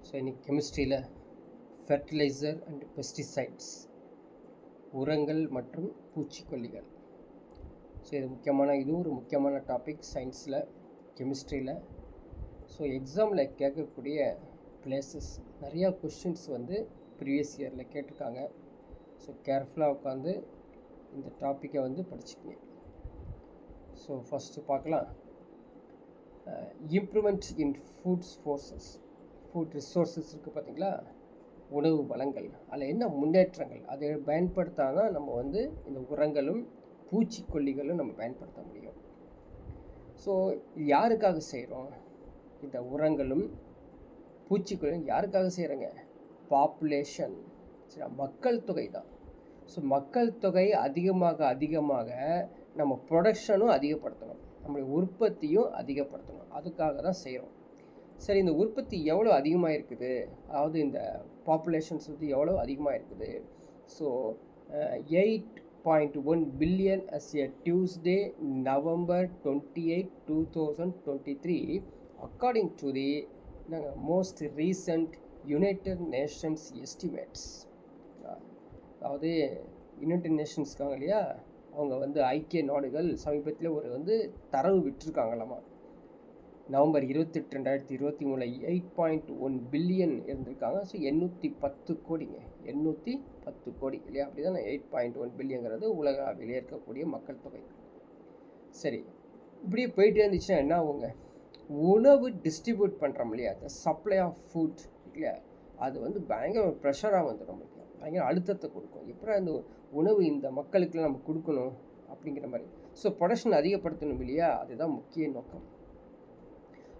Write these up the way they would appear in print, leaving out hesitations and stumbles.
So இன்றைக்கி கெமிஸ்ட்ரியில் fertiliser and pesticides, உரங்கள் மற்றும் பூச்சிக்கொல்லிகள். ஸோ இது ஒரு முக்கியமான டாபிக் சயின்ஸில், கெமிஸ்ட்ரியில். ஸோ எக்ஸாமில் கேட்கக்கூடிய பிளேசஸ் நிறையா கொஷின்ஸ் ப்ரீவியஸ் இயரில் கேட்டிருக்காங்க. ஸோ கேர்ஃபுல்லாக உட்காந்து இந்த டாப்பிக்கை படிச்சுக்கங்க. ஸோ ஃபஸ்ட்டு பார்க்கலாம். இம்ப்ரூவ்மெண்ட் இன் ஃபுட் ரிசோர்ஸஸ் இருக்குது பார்த்தீங்களா, உணவு வளங்கள். அதில் என்ன முன்னேற்றங்கள், அதை பயன்படுத்தாதான் நம்ம இந்த உரங்களும் பூச்சிக்கொல்லிகளும் நம்ம பயன்படுத்த முடியும். ஸோ இது யாருக்காக செய்கிறோம்? இந்த உரங்களும் பூச்சிக்கொல்லியும் யாருக்காக செய்கிறோங்க? பாப்புலேஷன், சரி, மக்கள் தொகை தான். ஸோ மக்கள் தொகை அதிகமாக நம்ம ப்ரொடக்ஷனும் அதிகப்படுத்தணும், நம்மளுடைய உற்பத்தியும் அதிகப்படுத்தணும். அதுக்காக தான் செய்கிறோம். சரி, இந்த உற்பத்தி எவ்வளோ அதிகமாக இருக்குது, அதாவது இந்த பாப்புலேஷன்ஸ் எவ்வளோ அதிகமாக இருக்குது? So 8.1 billion as a Tuesday November 28, 2023 according to the most recent United Nations estimates. அதாவது யுனைடெட் நேஷன்ஸ் இருக்காங்க இல்லையா, அவங்க ஐக்கிய நாடுகள் சமீபத்தில் ஒரு தரவு விட்டுருக்காங்களாமா. நவம்பர் 28, 2023 8.1 பில்லியன் இருந்திருக்காங்க. ஸோ 810 கோடிங்க, 810 கோடி இல்லையா? அப்படி தான் 8.1 பில்லியங்கிறது உலக அளவில் இருக்கக்கூடிய மக்கள் தொகை. சரி, இப்படியே போயிட்டே இருந்துச்சுன்னா என்ன ஆகுங்க? உணவு டிஸ்ட்ரிபியூட் பண்ணுறோம் இல்லையா, அந்த சப்ளை ஆஃப் ஃபுட் இல்லையா, அது பயங்கர ப்ரெஷராக நம்மளுக்கு பயங்கர அழுத்தத்தை கொடுக்கும். எப்போ அந்த உணவு இந்த மக்களுக்கெல்லாம் நம்ம கொடுக்கணும் அப்படிங்கிற மாதிரி. ஸோ ப்ரொடக்ஷன் அதிகப்படுத்தணும் இல்லையா, அதுதான் முக்கிய நோக்கம்.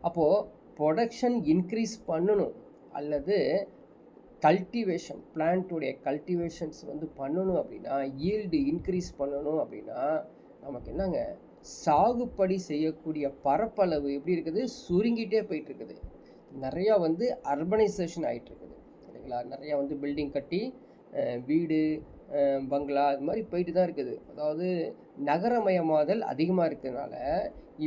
அப்போது ப்ரொடக்ஷன் இன்க்ரீஸ் பண்ணணும், அல்லது கல்டிவேஷன், பிளான்ட்டுடைய கல்டிவேஷன்ஸ் பண்ணணும் அப்படின்னா, ஈல்டு இன்க்ரீஸ் பண்ணணும் அப்படின்னா நமக்கு என்னங்க, சாகுபடி செய்யக்கூடிய பரப்பளவு எப்படி இருக்குது? சுருங்கிட்டே போயிட்டுருக்குது. நிறையா அர்பனைசேஷன் ஆகிட்டுருக்குது இல்லைங்களா? நிறையா பில்டிங் கட்டி வீடு, பங்களா, இது மாதிரி போயிட்டு தான் இருக்குது. அதாவது நகரமயமாதல் அதிகமாக இருக்கிறதுனால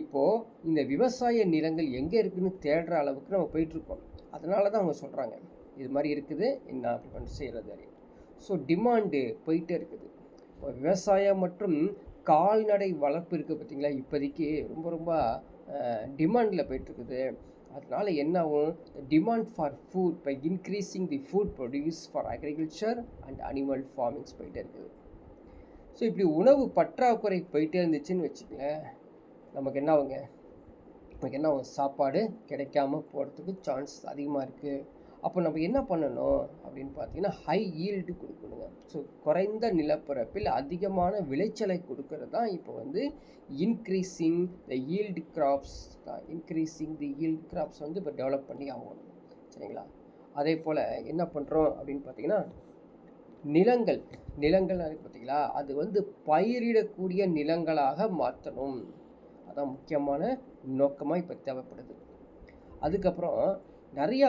இப்போது இந்த விவசாய நிலங்கள் எங்கே இருக்குதுன்னு தேடுற அளவுக்கு நம்ம போயிட்டுருக்கோம். அதனால தான் அவங்க சொல்கிறாங்க இது மாதிரி இருக்குது, என்ன அப்படி செய்கிறது. ஸோ டிமாண்டு போயிட்டே இருக்குது. இப்போ விவசாயம் மற்றும் கால்நடை வளர்ப்பு இருக்குது பார்த்தீங்களா, இப்போதைக்கு ரொம்ப டிமாண்டில் போயிட்டுருக்குது. அதனால் என்ன ஆகும்? Demand for food by increasing the food produce for agriculture and animal farmings போயிட்டே இருக்குது. ஸோ இப்படி உணவு பற்றாக்குறை போயிட்டே இருந்துச்சுன்னு வச்சுக்கங்களேன், நமக்கு என்ன ஆகும்? சாப்பாடு கிடைக்காம போகிறதுக்கு சான்ஸ் அதிகமாக இருக்குது. அப்போ நம்ம என்ன பண்ணணும் அப்படின்னு பார்த்தீங்கன்னா, ஹை ஈல்டு கொடுக்கணுங்க. ஸோ குறைந்த நிலப்பரப்பில் அதிகமான விளைச்சலை கொடுக்கறது தான் இப்போ இன்க்ரீஸிங் த ஈல்டு கிராப்ஸ் தான். இன்க்ரீஸிங் தி ஈல்டு கிராப்ஸ் இப்போ டெவலப் பண்ணி ஆகணும், சரிங்களா? அதே போல் என்ன பண்ணுறோம் அப்படின்னு பார்த்தீங்கன்னா, நிலங்கள் பார்த்தீங்களா, அது பயிரிடக்கூடிய நிலங்களாக மாற்றணும். அதான் முக்கியமான நோக்கமாக இப்போ தேவைப்படுது. அதுக்கப்புறம் நிறையா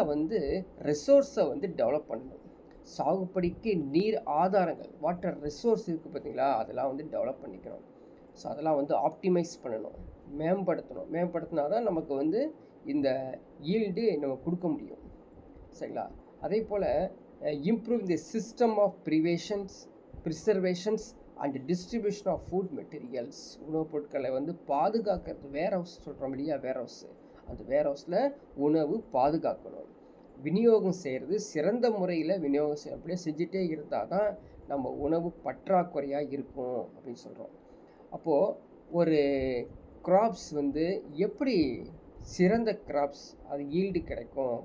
ரிசோர்ஸை டெவலப் பண்ணணும். சாகுபடிக்கு நீர் ஆதாரங்கள், வாட்டர் ரிசோர்ஸ் இருக்குது பார்த்தீங்களா, அதெல்லாம் டெவலப் பண்ணிக்கணும். ஸோ அதெல்லாம் ஆப்டிமைஸ் பண்ணணும், மேம்படுத்தினா தான் நமக்கு இந்த ஈல்டு நம்ம கொடுக்க முடியும், சரிங்களா? அதே போல் improve the system of preservations and distribution of food materials. உணவுப் பொருட்களை பாதுகாக்கிறது. வேர் ஹவுஸ் சொல்கிறோம் இல்லையா, வேர் ஹவுஸு, அந்த வேர் ஹவுஸில் உணவு பாதுகாக்கணும். விநியோகம் செய்கிறது சிறந்த முறையில் விநியோகம் அப்படியே செஞ்சுட்டே இருந்தால் தான் நம்ம உணவு பற்றாக்குறையாக இருக்கும் அப்படின்னு சொல்கிறோம். அப்போது ஒரு கிராப்ஸ் எப்படி சிறந்த கிராப்ஸ், அது ஈல்டு கிடைக்கும்,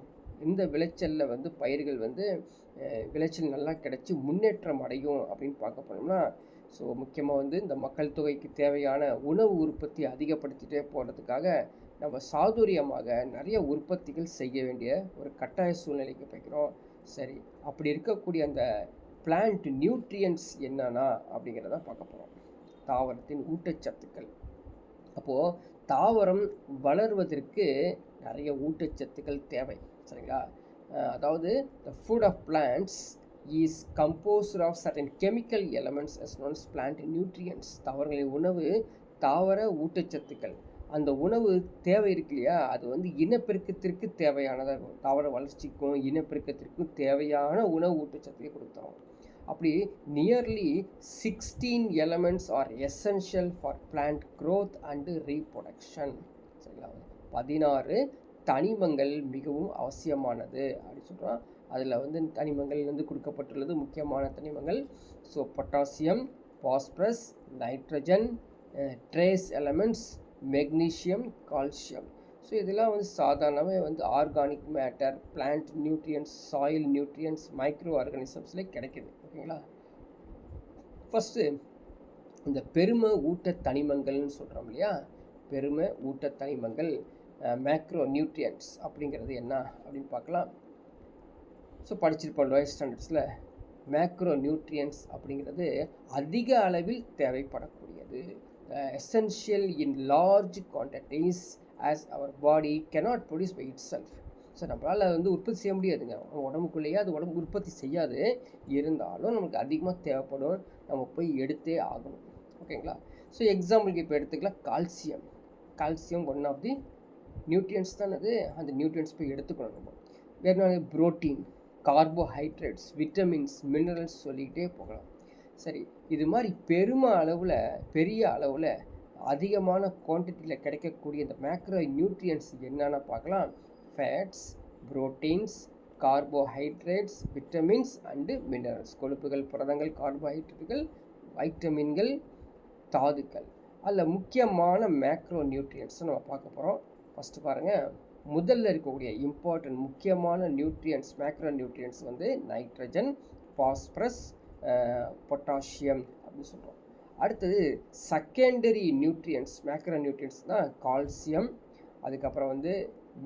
இந்த விளைச்சலில் பயிர்கள் விளைச்சல் நல்லா கிடைச்சி முன்னேற்றம் அடையும் அப்படின்னு பார்க்க போனோம்னா, ஸோ முக்கியமாக இந்த மக்கள் தொகைக்கு தேவையான உணவு உற்பத்தி அதிகப்படுத்திகிட்டே போகிறதுக்காக நம்ம சாதுரியமாக நிறைய உற்பத்திகள் செய்ய வேண்டிய ஒரு கட்டாய சூழ்நிலைக்கு போய்க்கிறோம். சரி, அப்படி இருக்கக்கூடிய அந்த பிளான்ட் நியூட்ரியன்ஸ் என்னன்னா அப்படிங்கிறத பார்க்க போகிறோம். தாவரத்தின் ஊட்டச்சத்துக்கள். அப்போது தாவரம் வளர்வதற்கு நிறைய ஊட்டச்சத்துக்கள் தேவை, சரிங்களா? அதாவது the food of plants is composed of certain chemical elements as known as plant nutrients. தாவரங்களின் உணவு தாவர ஊட்டச்சத்துக்கள். அந்த உணவு தேவை இருக்கு இல்லையா, அது வந்து இனப்பெருக்கத்திற்கு தேவையானதாக இருக்கும். தாவர வளர்ச்சிக்கும் இனப்பெருக்கத்திற்கும் தேவையான உணவு ஊட்டச்சத்தை கொடுத்தோம். அப்படி nearly 16 elements R essential for plant growth and reproduction. சரிங்களா, 16 தனிமங்கள் மிகவும் அவசியமானது அப்படின்னு சொல்கிறோம். அதில் வந்து தனிமங்கள் வந்து கொடுக்கப்பட்டுள்ளது முக்கியமான தனிமங்கள். So potassium, phosphorus, nitrogen, trace elements, magnesium, calcium. So இதெல்லாம் வந்து சாதாரணமாக வந்து organic matter, plant nutrients, soil nutrients, micro ஆர்கானிசம்ஸில் கிடைக்கிது. ஓகேங்களா. ஃபஸ்ட்டு இந்த பெரும ஊட்ட தனிமங்கள்னு சொல்கிறோம் இல்லையா, பெரும ஊட்ட தனிமங்கள் மேக்ரோ நியூட்ரியன்ஸ் அப்படிங்கிறது என்ன அப்படின்னு பார்க்கலாம். ஸோ படிச்சிருப்போம் லோயர் ஸ்டாண்டர்ட்ஸில். மேக்ரோ நியூட்ரியன்ஸ் அப்படிங்கிறது அதிக அளவில் தேவைப்படக்கூடியது, essential in large quantities as our body cannot produce by itself. So நம்மளால் வந்து உற்பத்தி செய்ய முடியாதுங்க, உடம்புக்குள்ளேயே அது உடம்பு உற்பத்தி செய்யாது. இருந்தாலும் நமக்கு அதிகமாக தேவைப்படும், நம்ம போய் எடுத்தே ஆகணும். ஓகேங்களா. ஸோ எக்ஸாம்பிளுக்கு இப்போ எடுத்துக்கலாம் calcium. Calcium one of the nutrients தான். அது அந்த நியூட்ரியன்ஸ் போய் எடுத்துக்கணும் நம்ம. வேறு புரோட்டீன், கார்போஹைட்ரேட்ஸ், விட்டமின்ஸ், மினரல்ஸ் சொல்லிக்கிட்டே போகலாம். சரி, இது மாதிரி பெரிய அளவில் அதிகமான குவான்டிட்டியில் கிடைக்கக்கூடிய இந்த மேக்ரோ நியூட்ரியன்ஸ் என்னென்ன பார்க்கலாம். Fats, proteins, carbohydrates, vitamins and minerals. கொழுப்புகள், புரதங்கள், கார்போஹைட்ரேட்டுகள், வைட்டமின்கள், தாதுக்கள். அதில் முக்கியமான மேக்ரோ நியூட்ரியன்ஸ் நம்ம பார்க்க போகிறோம். ஃபஸ்ட்டு பாருங்கள், முதல்ல இருக்கக்கூடிய இம்பார்ட்டன்ட் முக்கியமான நியூட்ரியன்ஸ், மேக்ரோ நியூட்ரியன்ஸ் வந்து நைட்ரஜன், பாஸ்பரஸ், பொட்டாசியம் அப்படின்னு சொல்கிறோம். அடுத்தது செகண்டரி நியூட்ரியன்ஸ், மேக்ரோ நியூட்ரியன்ஸ் தான் கால்சியம், அதுக்கப்புறம் வந்து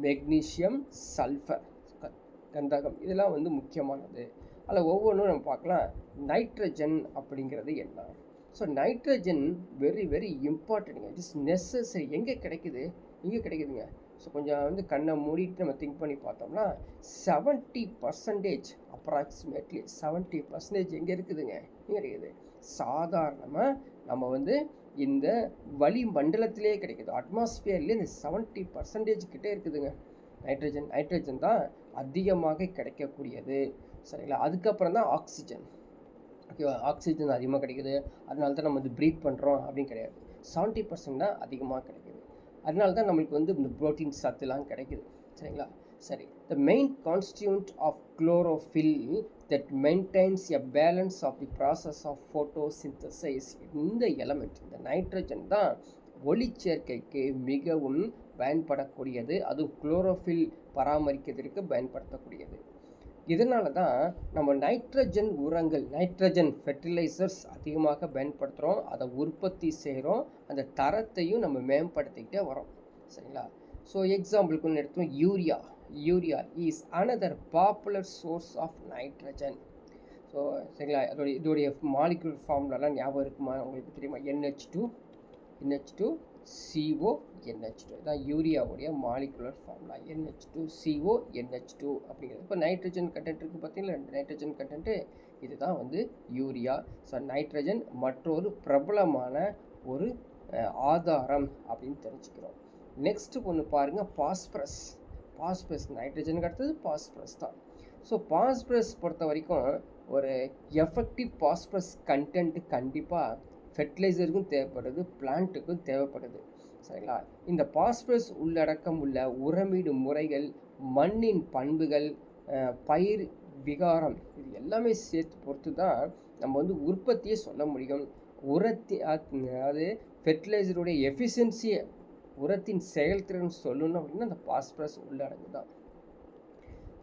மெக்னீஷியம், சல்ஃபர், கந்தகம். இதெல்லாம் வந்து முக்கியமானது. அதில் ஒவ்வொன்றும் நம்ம பார்க்கலாம். நைட்ரஜன் அப்படிங்கிறது என்ன? ஸோ நைட்ரஜன் வெரி வெரி இம்பார்ட்டன்ட்ங்க, இட் இஸ் நெசசரி. எங்கே கிடைக்குது? இங்கே கிடைக்குதுங்க. ஸோ கொஞ்சம் வந்து கண்ணை மூடிட்டு நம்ம திங்க் பண்ணி பார்த்தோம்னா 70% அப்ராக்சிமேட்லி 70% எங்கே இருக்குதுங்க? இங்கே இருக்குது. சாதாரணமாக நம்ம வந்து இந்த வளிமண்டலத்திலே கிடைக்குது, அட்மாஸ்பியர்லேயே இந்த 70% கிட்டே இருக்குதுங்க நைட்ரஜன் தான் அதிகமாக கிடைக்கக்கூடியது. சரிங்களா. அதுக்கப்புறம் தான் ஆக்சிஜன். ஓகேவா, ஆக்சிஜன் அதிகமாக கிடைக்குது, அதனால தான் நம்ம வந்து ப்ரீத் பண்ணுறோம் அப்படின்னு கிடையாது. 70% தான் அதிகமாக கிடைக்குது. அதனால தான் நம்மளுக்கு வந்து இந்த ப்ரோட்டீன் சத்துலாம் கிடைக்குது. சரிங்களா. சரி, the main constituent of chlorophyll that maintains a balance of the process of photosynthesize. இந்த எலமெண்ட், இந்த நைட்ரஜன் தான் ஒளிச்சேர்க்கைக்கு மிகவும் பயன்படக்கூடியது, அதுவும் குளோரோஃபில் பராமரிக்கிறதுக்கு பயன்படுத்தக்கூடியது. இதனால தான் நம்ம நைட்ரஜன் உரங்கள், நைட்ரஜன் ஃபெர்டிலைசர்ஸ் அதிகமாக பயன்படுத்துகிறோம், அதை உற்பத்தி செய்கிறோம், அந்த தரத்தையும் நம்ம மேம்படுத்திக்கிட்டே வரோம். சரிங்களா. ஸோ எக்ஸாம்பிளுக்கு ஒன்று எடுத்தோம், urea is another popular source of nitrogen. So சரிங்களா, இதோடைய மாலிகுலர் ஃபார்முலாலாம் ஞாபகம் இருக்குமா உங்களுக்கு தெரியுமா? NH2 CO NH2 தான் யூரியாவுடைய molecular formula. NH2 CO NH2 அப்படிங்கிறது. இப்போ நைட்ரஜன் கண்டென்ட் இருக்குது பார்த்தீங்களா, நைட்ரஜன் கண்டென்ட்டு இதுதான் வந்து யூரியா. ஸோ நைட்ரஜன் மற்றொரு பிரபலமான ஒரு ஆதாரம் அப்படின்னு தெரிஞ்சுக்கிறோம். நெக்ஸ்ட் ஒன்று பாருங்கள், பாஸ்பரஸ் நைட்ரஜனுக்கு அடுத்தது பாஸ்பரஸ் தான். ஸோ பாஸ்பரஸ் பொறுத்த வரைக்கும் ஒரு எஃபெக்டிவ் பாஸ்பரஸ் கண்டென்ட் கண்டிப்பாக ஃபெர்டிலைசருக்கும் தேவைப்படுது, பிளான்ட்டுக்கும் தேவைப்படுது. சரிங்களா. இந்த பாஸ்பரஸ் உள்ளடக்கம் உள்ள உரமிடு முறைகள், மண்ணின் பண்புகள், பயிர் விகாரம், இது எல்லாமே சேர்த்து பொறுத்து தான் நம்ம வந்து உற்பத்தியை சொல்ல முடியும். அதாவது ஃபெர்டிலைசருடைய எஃபிஷியன்சியை, உரத்தின் செயல்திறன் சொல்லணும் அப்படின்னா அந்த பாஸ்பரஸ் உள்ளடங்கு தான்.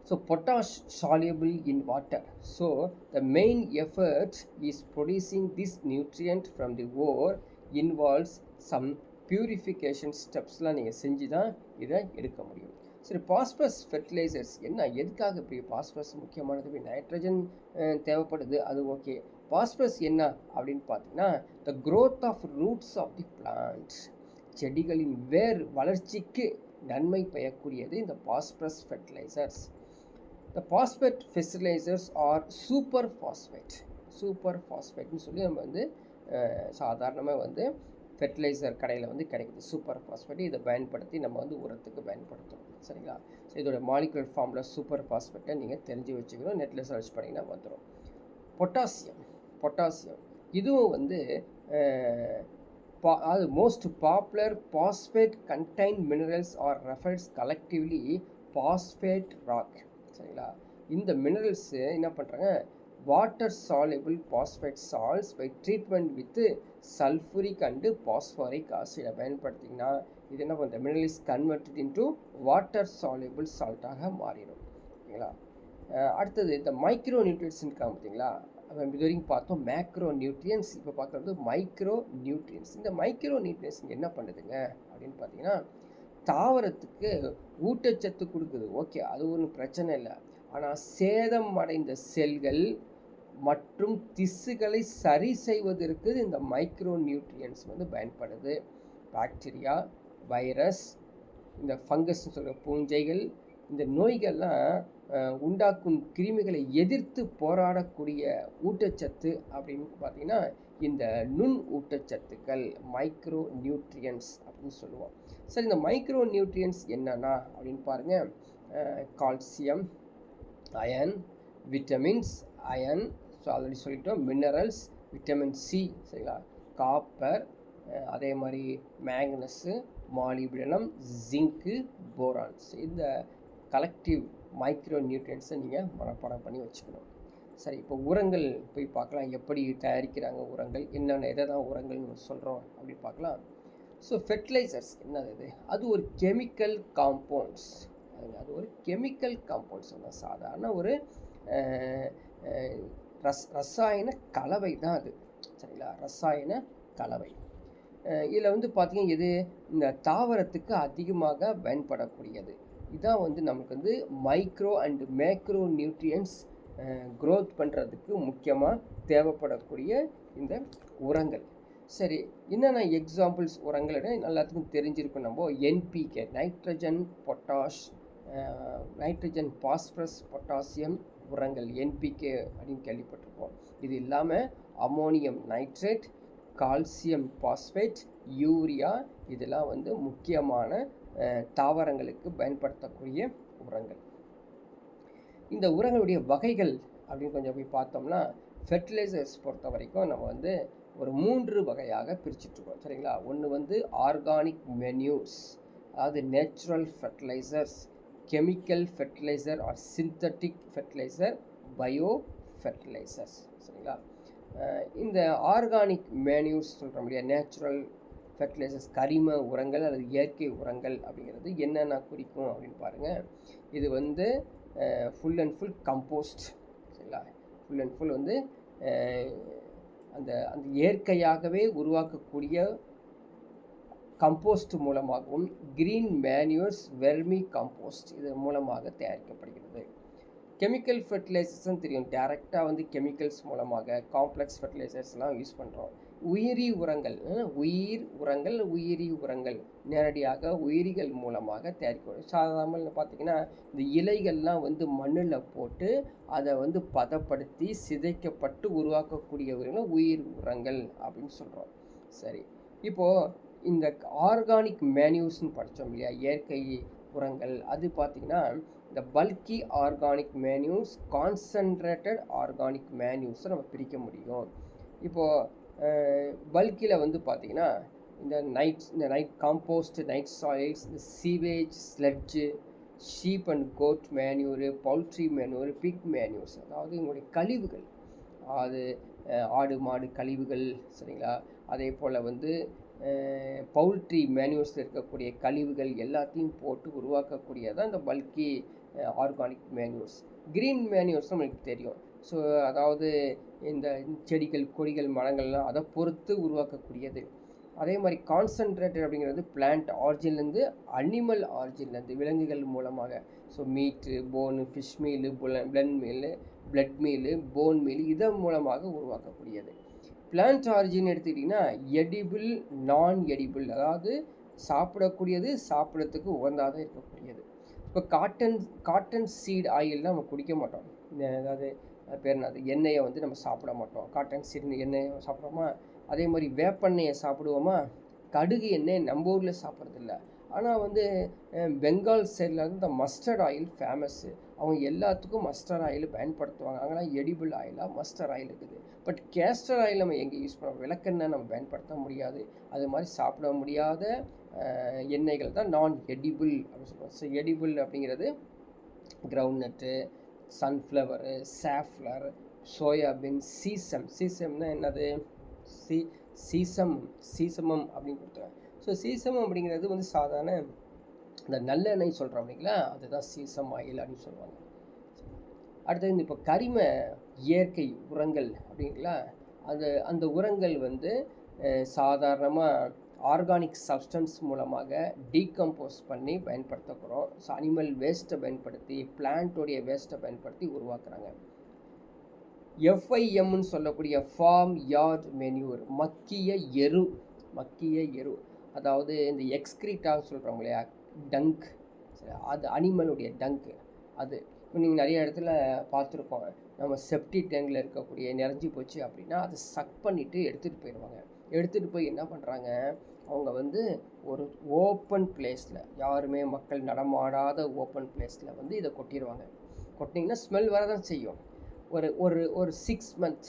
So potash soluble in water. So the main effort is producing this nutrient from the ore involves some purification steps-லாம் நீங்கள் செஞ்சு தான் இதை எடுக்க முடியும். சரி, பாஸ்பரஸ் ஃபெர்டிலைசர்ஸ் என்ன, எதுக்காக இப்போ பாஸ்பரஸ் முக்கியமானது? நைட்ரஜன் தேவைப்படுது, அது ஓகே. பாஸ்பரஸ் என்ன அப்படின்னு பார்த்தீங்கன்னா, the growth of roots of the plant, செடிகளின் வேர் வளர்ச்சிக்கு நன்மை பெறக்கூடியது இந்த phosphorus fertilizers. The phosphate fertilizers are super ஃபாஸ்பேட்னு சொல்லி நம்ம வந்து சாதாரணமாக வந்து ஃபெர்டிலைசர் கடையில் வந்து கிடைக்குது. சூப்பர் பாஸ்பேட் இதை பயன்படுத்தி நம்ம வந்து உரத்துக்கு பயன்படுத்துகிறோம். சரிங்களா? ஸோ இதோட மாலிகுலர் ஃபார்மில் சூப்பர் பாஸ்பேட்டை நீங்கள் தெரிஞ்சு வச்சுக்கணும். நெட்டில் சர்ச் பண்ணிங்கன்னா வந்துடும். பொட்டாசியம் இதுவும் வந்து அது most popular phosphate contain minerals are refers collectively phosphate rock. சரிங்களா? இந்த மினரல்ஸு என்ன பண்ணுறாங்க, water soluble phosphate salts by treatment with sulphuric and phosphoric ஆசிடை பயன்படுத்திங்கன்னா இது என்ன பண்ணுறது, mineral is converted into water soluble சால்ட்டாக மாறிடும். ஓகேங்களா? அடுத்தது இந்த மைக்ரோ நியூட்ரியன்ஸ் இருக்காங்க பார்த்தீங்களா, இது வரைக்கும் பார்த்தோம் மேக்ரோ நியூட்ரியன்ஸ், இப்போ பார்க்குறது மைக்ரோ நியூட்ரியன்ஸ். இந்த மைக்ரோ நியூட்ரியன்ஸ் என்ன பண்ணுதுங்க அப்படின்னு பார்த்தீங்கன்னா, தாவரத்துக்கு ஊட்டச்சத்து கொடுக்குது. ஓகே, அது ஒன்றும் பிரச்சனை இல்லை. ஆனால் சேதம் அடைந்த செல்கள் மற்றும் திசுகளை சரி செய்வதற்கு இந்த மைக்ரோ நியூட்ரியன்ஸ் வந்து பயன்படுது. பாக்டீரியா, வைரஸ், இந்த ஃபங்கஸ்ன்னு சொல்கிற பூஞ்சைகள், இந்த நோய்கள்லாம் உண்டாக்கும் கிருமிகளை எதிர்த்து போராடக்கூடிய ஊட்டச்சத்து அப்படின்னு பார்த்தீங்கன்னா இந்த நுண் ஊட்டச்சத்துக்கள் மைக்ரோ நியூட்ரியன்ஸ் அப்படின்னு சொல்லுவோம். சரி, இந்த மைக்ரோ நியூட்ரியன்ஸ் என்னன்னா அப்படின்னு பாருங்கள், calcium, iron, vitamins, iron, so already சொல்லிட்டோம், மினரல்ஸ், விட்டமின் சி, சரிங்களா, காப்பர், அதே மாதிரி மேக்னஸு, மாலிப்டினம், ஜிங்க்கு, போரான்ஸ். இந்த கலெக்டிவ் மைக்ரோ நியூட்ரியன்ஸை நீங்கள் மனப்பாடம் பண்ணி வச்சுக்கணும். சரி, இப்போ உரங்கள் போய் பார்க்கலாம், எப்படி தயாரிக்கிறாங்க உரங்கள், என்னென்ன எதை தான் உரங்கள்னு சொல்கிறோம் அப்படின்னு பார்க்கலாம். ஸோ ஃபெர்டிலைசர்ஸ் என்னது, அது ஒரு கெமிக்கல் காம்பவுண்ட்ஸ். அது ஒரு கெமிக்கல் காம்பவுண்ட்ஸ், சாதாரண ஒரு ரசாயன கலவை தான் அது. சரிங்களா? ரசாயன கலவை. இதில் வந்து பார்த்திங்கன்னா எது இந்த தாவரத்துக்கு அதிகமாக பயன்படக்கூடியது. இதான் வந்து நமக்கு வந்து micro and macro nutrients growth பண்ணுறதுக்கு முக்கியமாக தேவைப்படக்கூடிய இந்த உரங்கள். சரி, என்னென்ன எக்ஸாம்பிள்ஸ் உரங்கள் எல்லாத்துக்கும் தெரிஞ்சிருக்கும். நம்ம NPK, nitrogen potash, nitrogen phosphorus potassium உரங்கள் என்பிகே அப்படின்னு கேள்விப்பட்டிருப்போம். இது இல்லாமல் ammonium nitrate, calcium phosphate, urea, இதெல்லாம் வந்து முக்கியமான தாவரங்களுக்கு பயன்படுத்தக்கூடிய உரங்கள். இந்த உரங்களுடைய வகைகள் அப்படின்னு கொஞ்சம் போய் பார்த்தோம்னா, ஃபெர்டிலைசர்ஸ் பொறுத்த வரைக்கும் நம்ம வந்து ஒரு 3 வகையாக பிரிச்சுட்ருக்கோம். சரிங்களா? ஒன்று வந்து ஆர்கானிக் மென்யூர்ஸ், அதாவது natural fertilisers, chemical fertiliser or synthetic fertiliser, bio fertilisers. சரிங்களா? இந்த ஆர்கானிக் மேன்யூர்ஸ் சொல்கிற முடியாது, நேச்சுரல் ஃபெர்டிலைசர்ஸ், கரிம உரங்கள் அல்லது இயற்கை உரங்கள் அப்படிங்கிறது என்னென்ன குறிக்கும் அப்படின்னு பாருங்கள். இது வந்து ஃபுல் அண்ட் ஃபுல் கம்போஸ்ட். சரிங்களா? ஃபுல் அண்ட் ஃபுல் வந்து அந்த அந்த இயற்கையாகவே உருவாக்கக்கூடிய கம்போஸ்ட் மூலமாகவும், கிரீன் மேன்யூர்ஸ், வெர்மி கம்போஸ்ட் இதன் மூலமாக தயாரிக்கப்படுகிறது. கெமிக்கல் ஃபெர்டிலைசர்ஸ்ன்னு தெரியும், டேரெக்டாக வந்து கெமிக்கல்ஸ் மூலமாக காம்ப்ளெக்ஸ் ஃபெர்டிலைசர்ஸ்லாம் யூஸ் பண்ணுறோம். உயிரி உரங்கள், உயிரி உரங்கள் நேரடியாக உயிரிகள் மூலமாக தயாரிக்கணும். சாதாரணமாக பார்த்திங்கன்னா இந்த இலைகள்லாம் வந்து மண்ணில் போட்டு அதை வந்து பதப்படுத்தி சிதைக்கப்பட்டு உருவாக்கக்கூடிய உயிர் உரங்கள் அப்படின்னு சொல்கிறோம். சரி, இப்போது இந்த ஆர்கானிக் மேன்யூர்ஸ்ன்னு படித்தோம் இல்லையா, இயற்கை உரங்கள், அது பார்த்திங்கன்னா இந்த bulky organic manures, concentrated organic மேன்யூர்ஸை நம்ம பிரிக்க முடியும். இப்போது பல்கில் வந்து பார்த்திங்கன்னா இந்த நைட் காம்போஸ்ட், நைட் சாயில்ஸ், இந்த sewage, sludge, sheep and goat manure, poultry manure, pig manures, அதாவது எங்களுடைய கழிவுகள், அது ஆடு மாடு கழிவுகள். சரிங்களா? அதே போல் வந்து பவுல்ட்ரி மேன்யூர்ஸ் இருக்கக்கூடிய கழிவுகள் எல்லாத்தையும் போட்டு உருவாக்கக்கூடியதான் இந்த பல்கி ஆர்கானிக் மேன்யூர்ஸ். கிரீன் மேன்யூர்ஸ் நம்மளுக்கு தெரியும். ஸோ அதாவது இந்த செடிகள், கொடிகள், மரங்கள்லாம் அதை பொறுத்து உருவாக்கக்கூடியது. அதே மாதிரி கான்சன்ட்ரேட்டட் அப்படிங்கிறது பிளான்ட் ஆரிஜின்லேருந்து அனிமல் ஆரிஜின்லேருந்து விலங்குகள் மூலமாக. So meat, bone, fish meal, blood meal, bone meal இதன் மூலமாக உருவாக்கக்கூடியது. பிளான்ட் ஆரிஜின் எடுத்துக்கிட்டிங்கன்னா எடிபிள், நான் எடிபிள், அதாவது சாப்பிடக்கூடியது, சாப்பிட்றதுக்கு உகந்தாக இருக்கக்கூடியது. இப்போ காட்டன் சீட் ஆயில்லாம் நம்ம குடிக்க மாட்டோம். அதாவது பேர் என்னது, எண்ணெயை வந்து நம்ம சாப்பிட மாட்டோம். காட்டன் சீட் எண்ணெயை சாப்பிடுவோமா? அதே மாதிரி வேப்பெண்ணெயை சாப்பிடுவோமா? கடுகு எண்ணெய் நம்ம ஊரில் சாப்பிட்றதில்ல. ஆனால் வந்து பெங்கால் சைடில் வந்து இந்த மஸ்டர்ட் ஆயில் ஃபேமஸ்ஸு. அவங்க எல்லாத்துக்கும் மஸ்டர்ட் ஆயில் பயன்படுத்துவாங்க. அங்கெல்லாம் எடிபிள் ஆயிலாக மஸ்டர்ட் ஆயில் இருக்குது. பட் கேஸ்டர் ஆயில் நம்ம எங்கே யூஸ் பண்ணுறோம்? விளக்கெண்ணெய் நம்ம பயன்படுத்த முடியாது. அது மாதிரி சாப்பிட முடியாத எண்ணெய்கள் தான் நான் எடிபிள் அப்படின்னு சொல்லுவோம். ஸோ எடிபிள் அப்படிங்கிறது கிரவுண்ட்நட்டு, சன்ஃப்ளவரு, சாஃப்ளர், சோயாபீன், சீசம்னா என்னது? சீசமம் அப்படின்னு கொடுத்துருவேன். ஸோ சீசமம் அப்படிங்கிறது வந்து சாதாரண இந்த நல்லெண்ணெய் சொல்கிறோம் இல்லைங்களா, அதுதான் சீசம் ஆயில் அப்படின்னு சொல்லுவாங்க. அடுத்தது இப்போ கரிம இயற்கை உரங்கள் அப்படிங்களா, அந்த உரங்கள் வந்து சாதாரணமாக ஆர்கானிக் சப்ஸ்டன்ஸ் மூலமாக டீகம்போஸ் பண்ணி பயன்படுத்த போகிறோம். ஸோ அனிமல் வேஸ்ட்டை பயன்படுத்தி, பிளான்ட்டோடைய வேஸ்ட்டை பயன்படுத்தி உருவாக்குறாங்க. எஃப்ஐஎம்னு சொல்லக்கூடிய ஃபார்ம் யார்ட் மென்யூர், மக்கிய எரு, அதாவது இந்த எக்ஸ்கிரீட்டான்னு சொல்கிறோம் இல்லையா, டங்க், அது அனிமலுடைய டங்க்கு. அது நீங்கள் நிறைய இடத்துல பார்த்துருக்கோம். நம்ம செப்டி டேங்கில் இருக்கக்கூடிய நிறைஞ்சி போச்சு அப்படின்னா அதை சக் பண்ணிவிட்டு எடுத்துகிட்டு போயிடுவாங்க. எடுத்துகிட்டு போய் என்ன பண்ணுறாங்க, அவங்க வந்து ஒரு ஓப்பன் பிளேஸில், யாருமே மக்கள் நடமாடாத ஓப்பன் பிளேஸில் வந்து இதை கொட்டிடுவாங்க. கொட்டிங்கன்னா ஸ்மெல் வரதான் செய்யும். ஒரு 6 months,